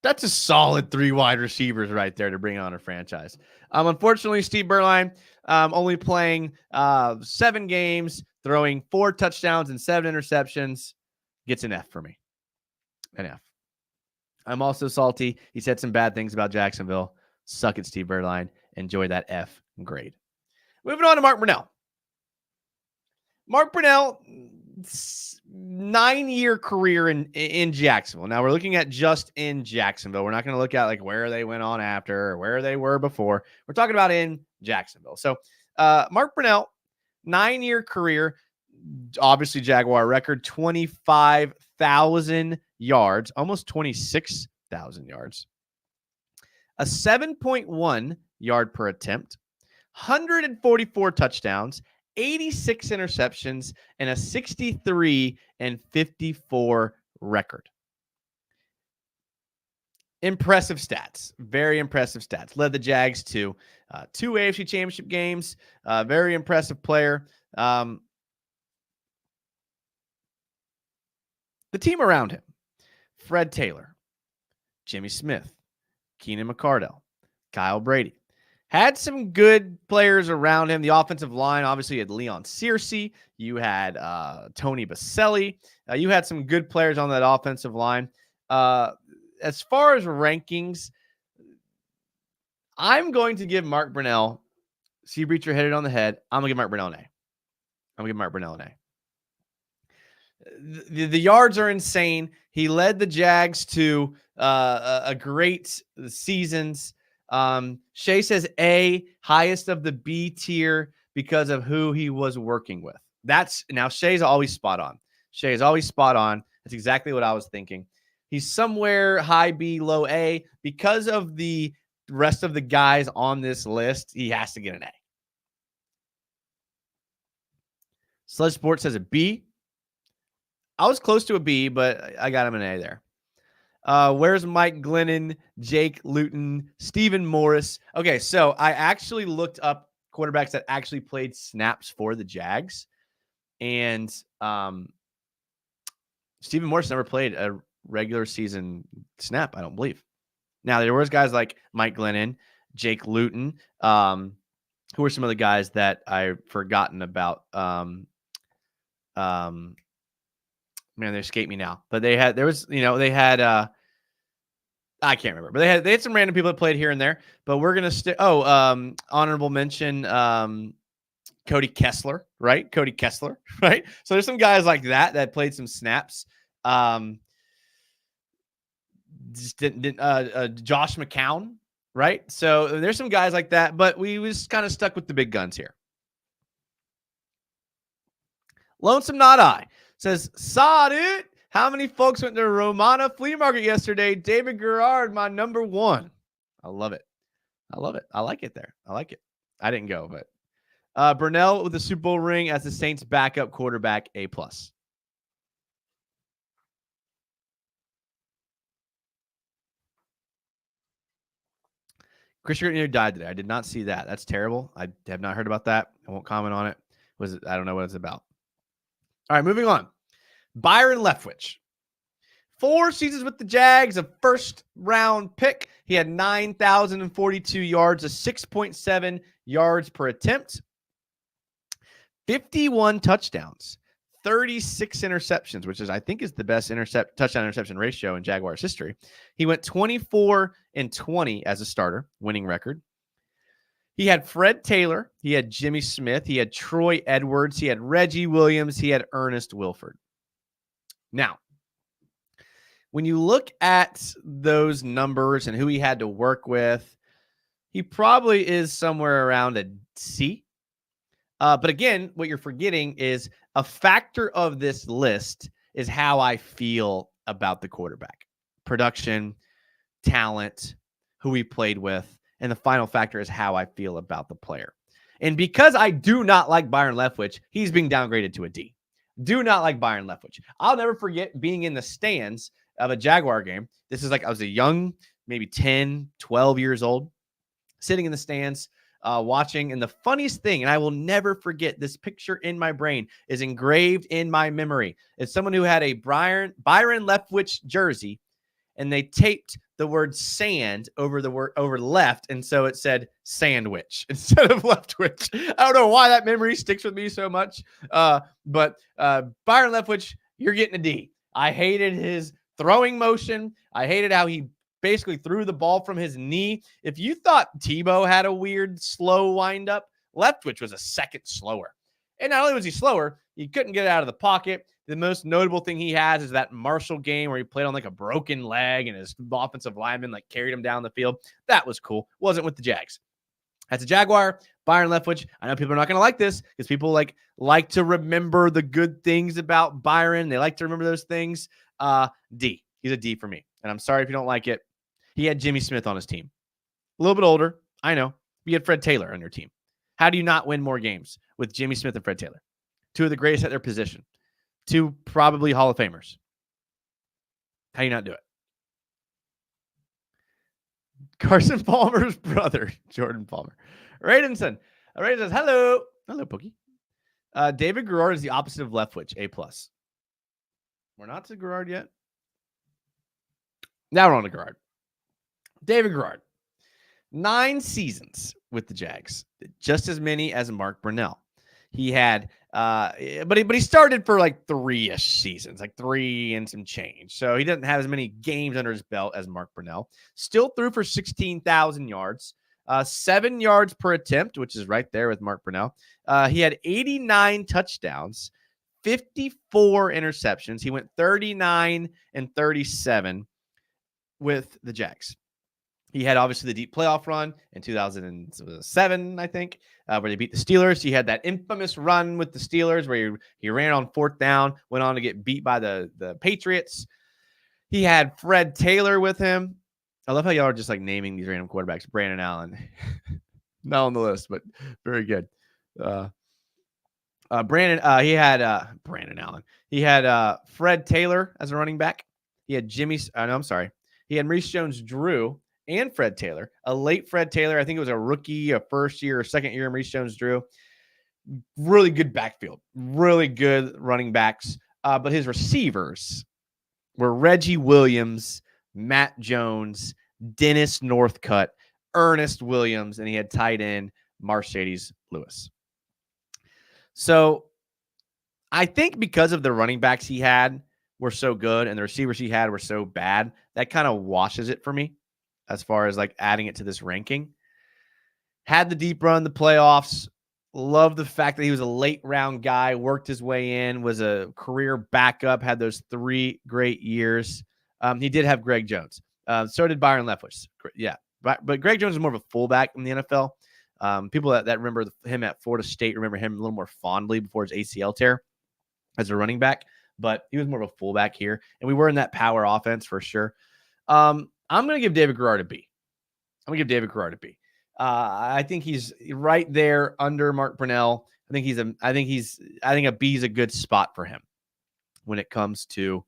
That's a solid 3 wide receivers right there to bring on a franchise. Unfortunately, Steve Berline only playing 7 games, throwing 4 touchdowns and 7 interceptions, gets an F for me. An F. I'm also salty. He said some bad things about Jacksonville. Suck it, Steve Berline. Enjoy that F grade. Moving on to Mark Brunell. Mark Brunell, 9-year career in Jacksonville. Now we're looking at just in Jacksonville. We're not going to look at like where they went on after or where they were before. We're talking about in Jacksonville. So Mark Brunell, 9-year career, obviously Jaguar record, 25,000 yards, almost 26,000 yards, a 7.1 yard per attempt, 144 touchdowns, 86 interceptions, and a 63-54 record. Impressive stats. Very impressive stats. Led the Jags to 2 AFC Championship games. Very impressive player. The team around him: Fred Taylor, Jimmy Smith, Keenan McCardell, Kyle Brady. Had some good players around him. The offensive line, obviously, you had Leon Searcy. You had Tony Baselli. You had some good players on that offensive line. As far as rankings, I'm going to give Mark Brunell, see Breacher hit it on the head. I'm going to give Mark Brunell an A. The yards are insane. He led the Jags to a great seasons. Shay says A, highest of the B tier because of who he was working with. Now Shay's always spot on. That's exactly what I was thinking. He's somewhere high B, low A. Because of the rest of the guys on this list, he has to get an A. Sledge Sports says a B. I was close to a B, but I got him an A there. Where's Mike Glennon, Jake Luton, Stephen Morris? Okay, so I actually looked up quarterbacks that actually played snaps for the Jags. And Stephen Morris never played a regular season snap, I don't believe. Now, there was guys like Mike Glennon, Jake Luton, who were some of the guys that I've forgotten about. Man, they escape me now. But they had I can't remember, but they had some random people that played here and there. But we're gonna honorable mention Cody Kessler, right? Cody Kessler, right? So there's some guys like that played some snaps. Just didn't Josh McCown, right? So there's some guys like that, but we was kind of stuck with the big guns here. Lonesome Not I says, saw it. How many folks went to Romana Flea Market yesterday? David Garrard, my number one. I love it. I love it. I like it there. I like it. I didn't go, but Burnell with the Super Bowl ring as the Saints backup quarterback, A+. Christian Gurtner died today. I did not see that. That's terrible. I have not heard about that. I won't comment on it. I don't know what it's about. All right, moving on. Byron Leftwich. 4 seasons with the Jags, a first-round pick. He had 9,042 yards, a 6.7 yards per attempt, 51 touchdowns, 36 interceptions, which I think is the best touchdown-interception ratio in Jaguars history. He went 24-20 as a starter, winning record. He had Fred Taylor. He had Jimmy Smith. He had Troy Edwards. He had Reggie Williams. He had Ernest Wilford. Now, when you look at those numbers and who he had to work with, he probably is somewhere around a C. But again, what you're forgetting is a factor of this list is how I feel about the quarterback. Production, talent, who he played with, and the final factor is how I feel about the player. And because I do not like Byron Leftwich, he's being downgraded to a D. Do not like Byron Leftwich. I'll never forget being in the stands of a Jaguar game. This is like I was a young, maybe 10, 12 years old, sitting in the stands, watching. And the funniest thing, and I will never forget, this picture in my brain is engraved in my memory. It's someone who had a Byron Leftwich jersey, and they taped the word sand over the word over left, and so it said sandwich instead of Leftwich. I don't know why that memory sticks with me so much, but Byron Leftwich, you're getting a D. I hated his throwing motion. I hated how he basically threw the ball from his knee. If you thought Tebow had a weird slow windup, Leftwich was a second slower. And not only was he slower, he couldn't get it out of the pocket. The most notable thing he has is that Marshall game where he played on like a broken leg and his offensive lineman like carried him down the field. That was cool. Wasn't with the Jags. As a Jaguar, Byron Leftwich, I know people are not going to like this because people like to remember the good things about Byron. They like to remember those things. D. He's a D for me. And I'm sorry if you don't like it. He had Jimmy Smith on his team. A little bit older. I know. You had Fred Taylor on your team. How do you not win more games with Jimmy Smith and Fred Taylor? Two of the greatest at their position. Two probably Hall of Famers. How do you not do it? Carson Palmer's brother, Jordan Palmer. Raidenson. Raiden says, hello. Hello, Pookie. David Garrard is the opposite of Leftwich, A+. We're not to Garrard yet. Now we're on to Garrard. David Garrard. 9 seasons with the Jags. Just as many as Mark Brunell. He had, but he started for like 3-ish seasons, like 3 and some change. So he doesn't have as many games under his belt as Mark Brunell. Still threw for 16,000 yards, 7 yards per attempt, which is right there with Mark Brunell. He had 89 touchdowns, 54 interceptions. He went 39-37 with the Jags. He had obviously the deep playoff run in 2007, I think, where they beat the Steelers. He had that infamous run with the Steelers where he ran on 4th down, went on to get beat by the Patriots. He had Fred Taylor with him. I love how y'all are just like naming these random quarterbacks. Brandon Allen. Not on the list, but very good. Brandon Allen. He had Fred Taylor as a running back. He had He had Maurice Jones-Drew and Fred Taylor, a late Fred Taylor. I think it was a rookie, a first year or second year Maurice Jones-Drew. Really good backfield, really good running backs. But his receivers were Reggie Williams, Matt Jones, Dennis Northcutt, Ernest Williams, and he had tight end Mercedes Lewis. So I think because of the running backs he had were so good and the receivers he had were so bad, that kind of washes it for me as far as like adding it to this ranking. Had the deep run, the playoffs, Love the fact that he was a late round guy, worked his way in, was a career backup, had those 3 great years. He did have Greg Jones. So did Byron Leftwich. Yeah. But Greg Jones is more of a fullback in the NFL. People that remember him at Florida State remember him a little more fondly before his ACL tear as a running back. But he was more of a fullback here. And we were in that power offense for sure. I'm going to give David Garrard a B. I think he's right there under Mark Brunell. I think a B is a good spot for him when it comes to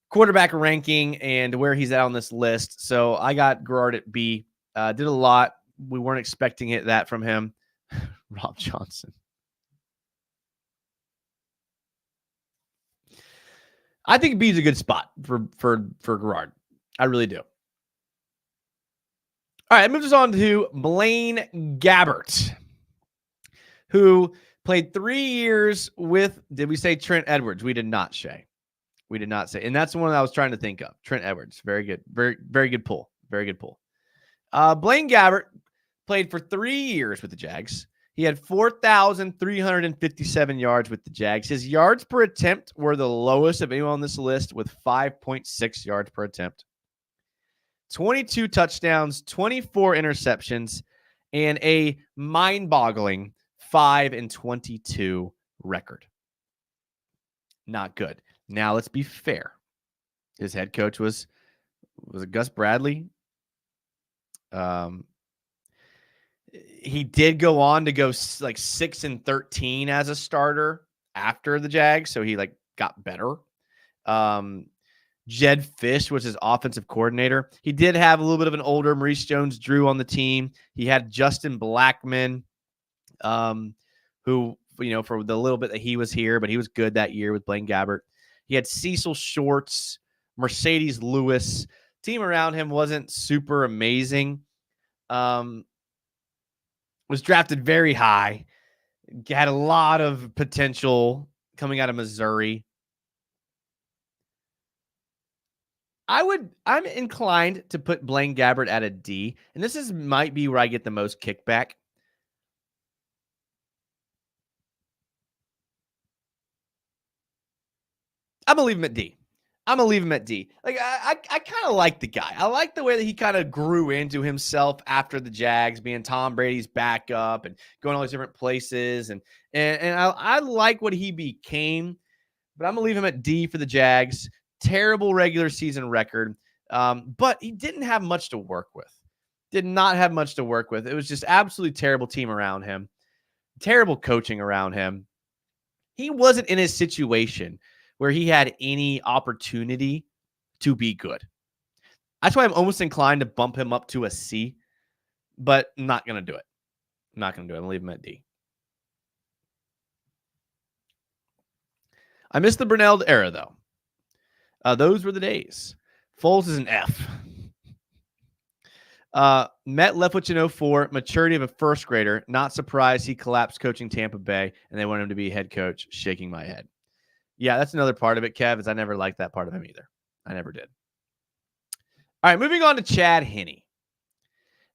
quarterback ranking and where he's at on this list. So I got Garrard at B. Did a lot. We weren't expecting that from him. Rob Johnson. I think B is a good spot for Garrard. I really do. All right, it moves us on to Blaine Gabbert, who played 3 years with, did we say Trent Edwards? We did not, Shay. We did not say. And that's the one I was trying to think of. Trent Edwards. Very good. Very, very good pull. Very good pull. Blaine Gabbert played for 3 years with the Jags. He had 4,357 yards with the Jags. His yards per attempt were the lowest of anyone on this list with 5.6 yards per attempt. 22 touchdowns, 24 interceptions, and a mind-boggling 5-22 record. Not good. Now, let's be fair. His head coach was it Gus Bradley? He did go on to go like 6-13 as a starter after the Jags, so he got better. Jed Fish was his offensive coordinator. He did have a little bit of an older Maurice Jones-Drew on the team. He had Justin Blackmon, who, for the little bit that he was here, but he was good that year with Blaine Gabbert. He had Cecil Shorts, Mercedes Lewis. Team around him wasn't super amazing. Was drafted very high. Had a lot of potential coming out of Missouri. I'm inclined to put Blaine Gabbert at a D, and this might be where I get the most kickback. I'm gonna leave him at D. Like I kind of like the guy. I like the way that he kind of grew into himself after the Jags, being Tom Brady's backup and going all these different places, and I like what he became. But I'm gonna leave him at D for the Jags. Terrible regular season record, but he didn't have much to work with. Did not have much to work with. It was just absolutely terrible team around him. Terrible coaching around him. He wasn't in a situation where he had any opportunity to be good. That's why I'm almost inclined to bump him up to a C, but I'm not going to do it. I'm going to leave him at D. I miss the Brunell era, though. Those were the days. Foles is an F. Met Leftwich in 04, maturity of a first grader. Not surprised he collapsed coaching Tampa Bay, and they want him to be head coach. Shaking my head. Yeah, that's another part of it, Kev, is I never liked that part of him either. I never did. All right, moving on to Chad Henne.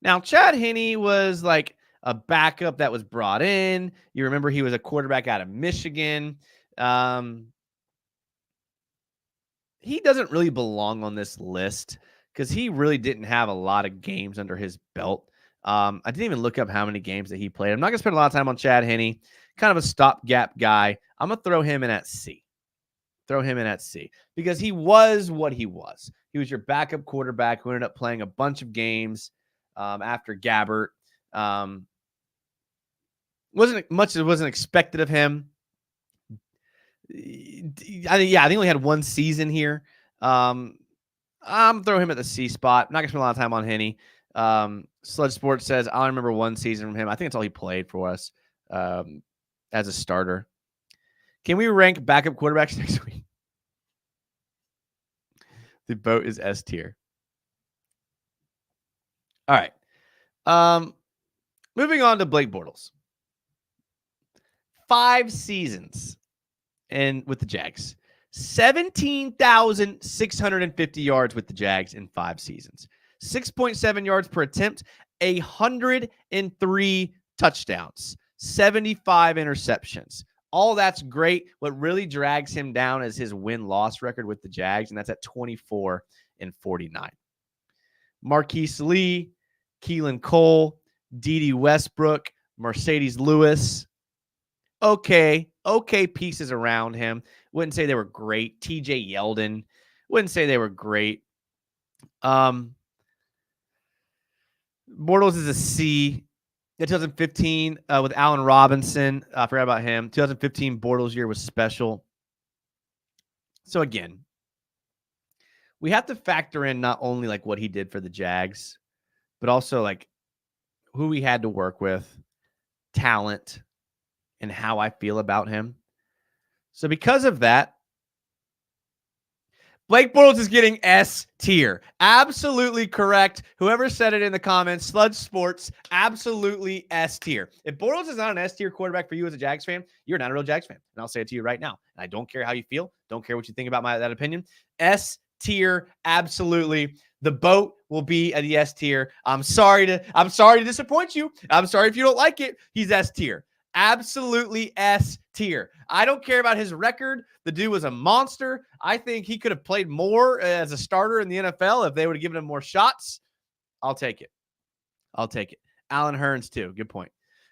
Now, Chad Henne was like a backup that was brought in. You remember he was a quarterback out of Michigan. He doesn't really belong on this list because he really didn't have a lot of games under his belt. I didn't even look up how many games that he played. I'm not going to spend a lot of time on Chad Henne. Kind of a stopgap guy. I'm going to throw him in at C. Because he was what he was. He was your backup quarterback who ended up playing a bunch of games after Gabbert. Wasn't much that wasn't expected of him. I think he only had one season here. I'm throwing him at the C spot. I'm not gonna spend a lot of time on Henne. Sludge Sports says I remember one season from him. I think that's all he played for us as a starter. Can we rank backup quarterbacks next week? The boat is S tier. All right. Moving on to Blake Bortles. 5 seasons with the Jags. 17,650 yards with the Jags in 5 seasons. 6.7 yards per attempt, 103 touchdowns. 75 interceptions. All that's great. What really drags him down is his win-loss record with the Jags, and that's at 24-49. Marquise Lee, Keelan Cole, Dede Westbrook, Mercedes Lewis. Okay pieces around him. Wouldn't say they were great. TJ Yeldon. Wouldn't say they were great. Bortles is a C. In 2015 with Allen Robinson. I forgot about him. 2015 Bortles year was special. So again, we have to factor in not only like what he did for the Jags, but also like who he had to work with, talent, and how I feel about him. So because of that, Blake Bortles is getting S tier. Absolutely correct. Whoever said it in the comments, Sludge Sports, absolutely S tier. If Bortles is not an S tier quarterback for you as a Jags fan, you're not a real Jags fan. And I'll say it to you right now. And I don't care how you feel. Don't care what you think about that opinion. S tier, absolutely. The boat will be at the S tier. I'm sorry to disappoint you. I'm sorry if you don't like it. He's S tier. Absolutely S tier. I don't care about his record. The dude was a monster. I think he could have played more as a starter in the NFL if they would have given him more shots. I'll take it. Alan Hearns, too. Good point.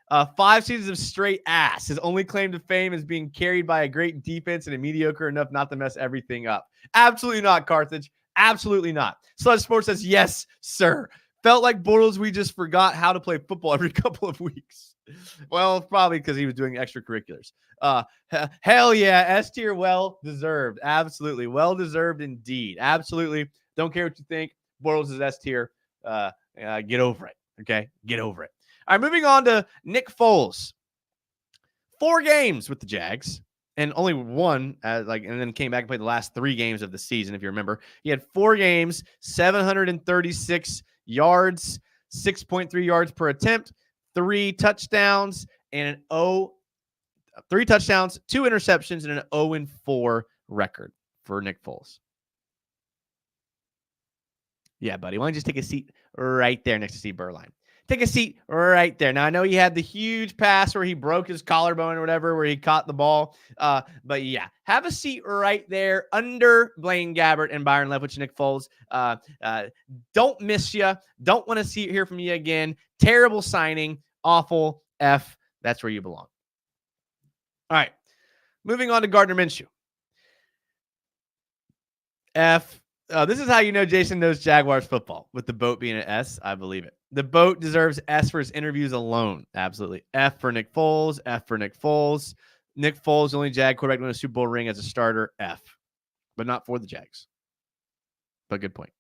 5 seasons of straight ass. His only claim to fame is being carried by a great defense and a mediocre enough not to mess everything up. Absolutely not, Carthage. Absolutely not. Sludge Sports says, yes, sir. Felt like Bortles, we just forgot how to play football every couple of weeks. Well, probably because he was doing extracurriculars. Hell yeah, S tier, well deserved. Absolutely, well deserved indeed. Absolutely. Don't care what you think. Bortles is S tier. Get over it. Okay, get over it. All right, moving on to Nick Foles. 4 games with the Jags, and only one, and then came back and played the last 3 games of the season. If you remember, he had 4 games, 736 yards, 6.3 yards per attempt, 3 touchdowns, and 3 touchdowns, 2 interceptions, and an 0-4 record for Nick Foles. Yeah, buddy. Why don't you just take a seat right there next to Steve Berline? Take a seat right there. Now, I know he had the huge pass where he broke his collarbone or whatever, where he caught the ball. But yeah, have a seat right there under Blaine Gabbert and Byron Leftwich, Nick Foles. Don't miss you. Don't want to hear from you again. Terrible signing. Awful. F. That's where you belong. All right. Moving on to Gardner Minshew. F. This is how you know Jason knows Jaguars football, with the boat being an S. I believe it. The boat deserves S for his interviews alone. Absolutely. F for Nick Foles. F for Nick Foles. Nick Foles, the only Jag quarterback to win a Super Bowl ring as a starter. F. But not for the Jags. But good point.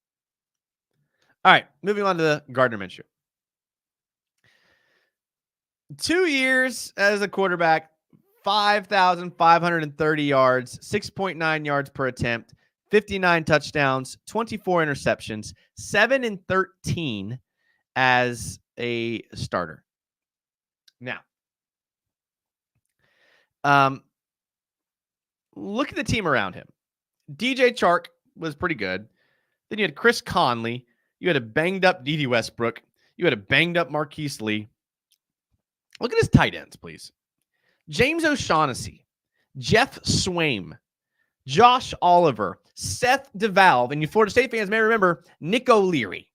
All right. Moving on to Gardner Minshew. 2 years as a quarterback, 5,530 yards, 6.9 yards per attempt, 59 touchdowns, 24 interceptions, 7-13 as a starter. Now, look at the team around him. DJ Chark was pretty good. Then you had Chris Conley. You had a banged-up Dede Westbrook. You had a banged-up Marquise Lee. Look at his tight ends, please. James O'Shaughnessy, Jeff Swaim, Josh Oliver, Seth DeValve, and you Florida State fans may remember Nick O'Leary.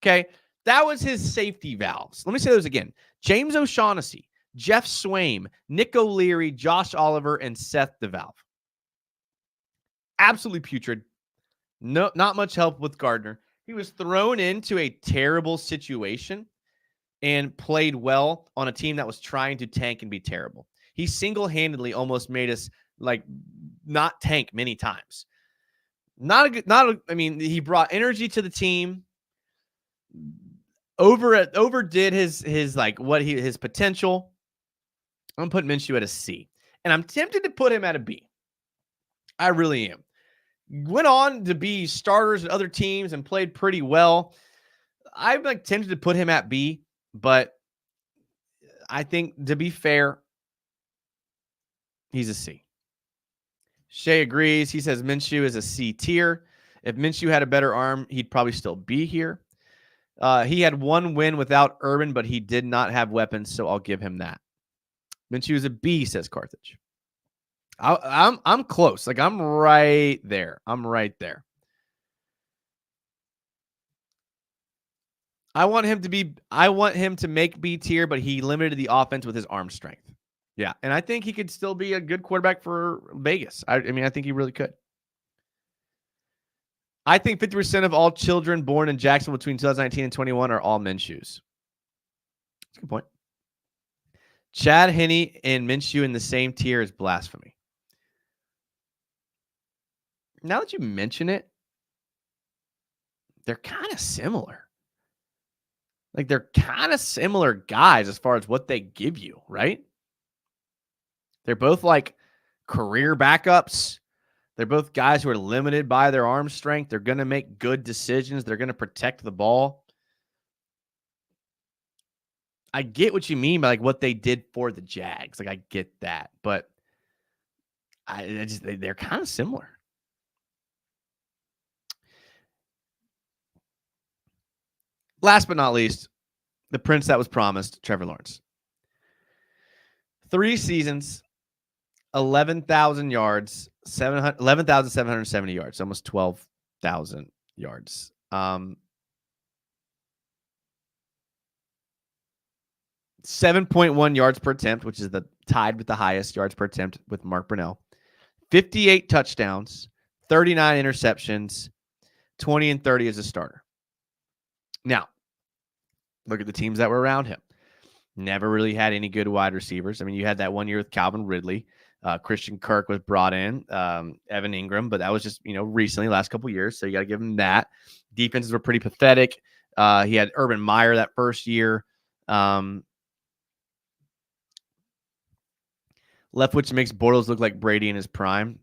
Okay, that was his safety valves. Let me say those again. James O'Shaughnessy, Jeff Swaim, Nick O'Leary, Josh Oliver, and Seth DeValve. Absolutely putrid. No, not much help with Gardner. He was thrown into a terrible situation and played well on a team that was trying to tank and be terrible. He single-handedly almost made us not tank many times. He brought energy to the team. Overdid his potential. I'm putting Minshew at a C. And I'm tempted to put him at a B. I really am. Went on to be starters at other teams and played pretty well. I'm tempted to put him at B, but I think, to be fair, he's a C. Shay agrees. He says Minshew is a C tier. If Minshew had a better arm, he'd probably still be here. He had 1 win without Urban, but he did not have weapons, so I'll give him that. Minshew is a B, says Carthage. I'm close. Like, I'm right there. I'm right there. I want him to make B tier, but he limited the offense with his arm strength. Yeah. And I think he could still be a good quarterback for Vegas. I mean, I think he really could. I think 50% of all children born in Jacksonville between 2019 and 21 are all Minshew's. That's a good point. Chad Henne and Minshew in the same tier is blasphemy. Now that you mention it, they're kind of similar. Like, they're kind of similar guys as far as what they give you, right? They're both like career backups. They're both guys who are limited by their arm strength. They're going to make good decisions. They're going to protect the ball. I get what you mean by like what they did for the Jags. Like, I get that, but they're kind of similar. Last but not least, the prince that was promised, Trevor Lawrence. 3 seasons, 11,000 yards, 11,770 yards, almost 12,000 yards. 7.1 yards per attempt, which is tied with the highest yards per attempt with Mark Brunell. 58 touchdowns, 39 interceptions, 20 and 30 as a starter. Now, look at the teams that were around him. Never really had any good wide receivers. I mean, you had that one year with Calvin Ridley. Christian Kirk was brought in, Evan Ingram, but that was just, recently, last couple of years. So you got to give him that. Defenses were pretty pathetic. He had Urban Meyer that first year. Leftwich makes Bortles look like Brady in his prime.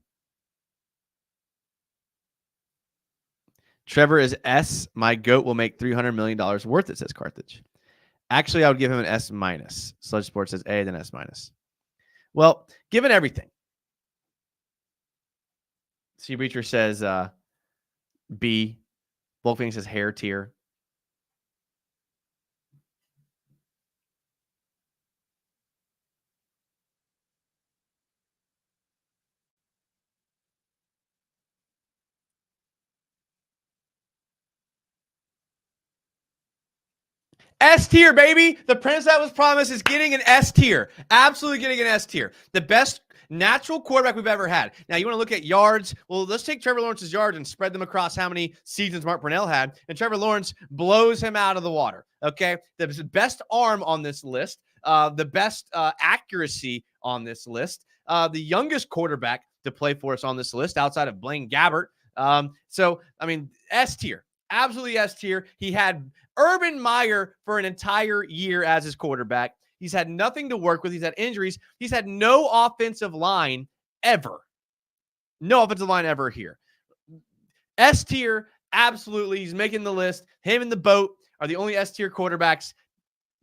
Trevor is S. My GOAT will make $300 million worth it, says Carthage. Actually, I would give him an S minus. Sludge Sports says A, then S minus. Well, given everything. Sea Breacher says B. Wolfgang says hair tier. S tier, baby. The prince that was promised is getting an S tier. Absolutely getting an S tier. The best natural quarterback we've ever had. Now, you want to look at yards? Well, let's take Trevor Lawrence's yards and spread them across how many seasons Mark Brunell had. And Trevor Lawrence blows him out of the water. Okay? The best arm on this list. The best accuracy on this list. The youngest quarterback to play for us on this list outside of Blaine Gabbert. So, I mean, S tier. Absolutely S tier. He had Urban Meyer for an entire year as his quarterback. He's had nothing to work with. He's had injuries. He's had no offensive line ever. No offensive line ever here. S tier, absolutely. He's making the list. Him and the boat are the only S tier quarterbacks.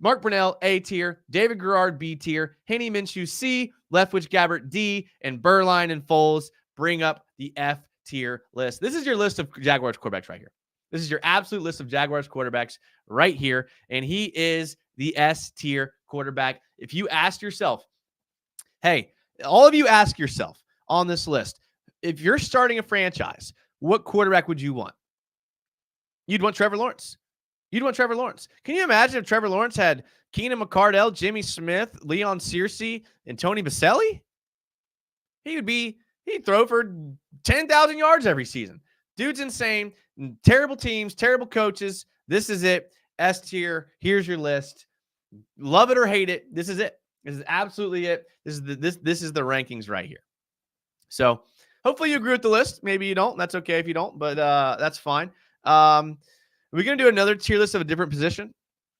Mark Brunell, A tier. David Garrard, B tier. Henne Minshew, C. Leftwich Gabbert, D. And Burline and Foles bring up the F tier list. This is your list of Jaguars quarterbacks right here. This is your absolute list of Jaguars quarterbacks right here. And he is the S tier quarterback. If you ask yourself, hey, all of you ask yourself on this list, if you're starting a franchise, what quarterback would you want? You'd want Trevor Lawrence. You'd want Trevor Lawrence. Can you imagine if Trevor Lawrence had Keenan McCardell, Jimmy Smith, Leon Searcy, and Tony Baselli? He'd throw for 10,000 yards every season. Dude's insane. Terrible teams, terrible coaches. This is it. S tier. Here's your list. Love it or hate it. This is it. This is absolutely it. This is the rankings right here. So hopefully you agree with the list. Maybe you don't. That's okay if you don't, but that's fine. We're going to do another tier list of a different position.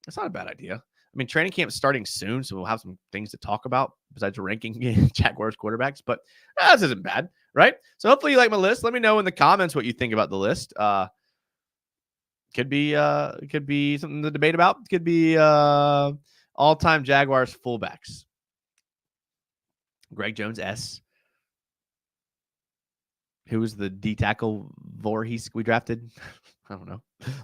That's not a bad idea. I mean, training camp's starting soon, so we'll have some things to talk about besides ranking Jaguars quarterbacks, but this isn't bad, right? So hopefully you like my list. Let me know in the comments what you think about the list. Could be something to debate about. Could be all-time Jaguars fullbacks. Greg Jones, S. Who was the D tackle Voorhees we drafted? I don't know.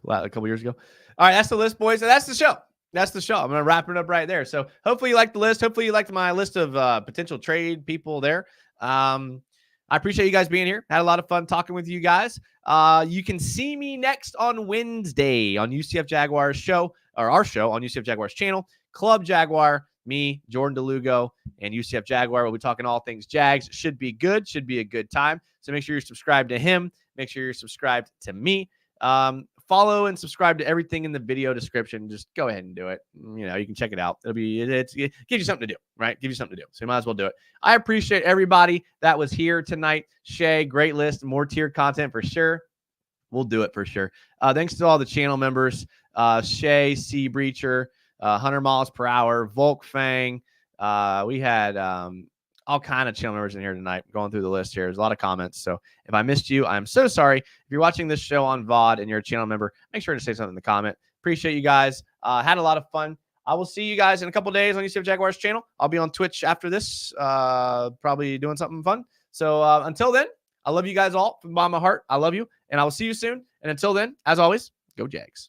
A couple years ago. All right, that's the list, boys. So that's the show. That's the show. I'm going to wrap it up right there. So hopefully you liked the list. Hopefully you liked my list of potential trade people there. I appreciate you guys being here. Had a lot of fun talking with you guys. You can see me next on Wednesday on UCF Jaguars show, or our show on UCF Jaguars channel. Club Jaguar, me, Jordan DeLugo, and UCF Jaguar. We'll be talking all things Jags. Should be good. Should be a good time. So make sure you're subscribed to him. Make sure you're subscribed to me. Follow and subscribe to everything in the video description. Just go ahead and do it. You know, you can check it out. It gives you something to do, right? Give you something to do. So you might as well do it. I appreciate everybody that was here tonight. Shay, great list. More tier content for sure. We'll do it for sure. Thanks to all the channel members. Shay, Sea Breacher, 100 miles per hour, Volk Fang. We had all kind of channel members in here tonight going through the list here. There's a lot of comments. So if I missed you, I'm so sorry. If you're watching this show on VOD and you're a channel member, make sure to say something in the comment. Appreciate you guys. Had a lot of fun. I will see you guys in a couple of days on UCF Jaguars channel. I'll be on Twitch after this, probably doing something fun. So until then, I love you guys all from the bottom of my heart. I love you, and I will see you soon. And until then, as always, go Jags.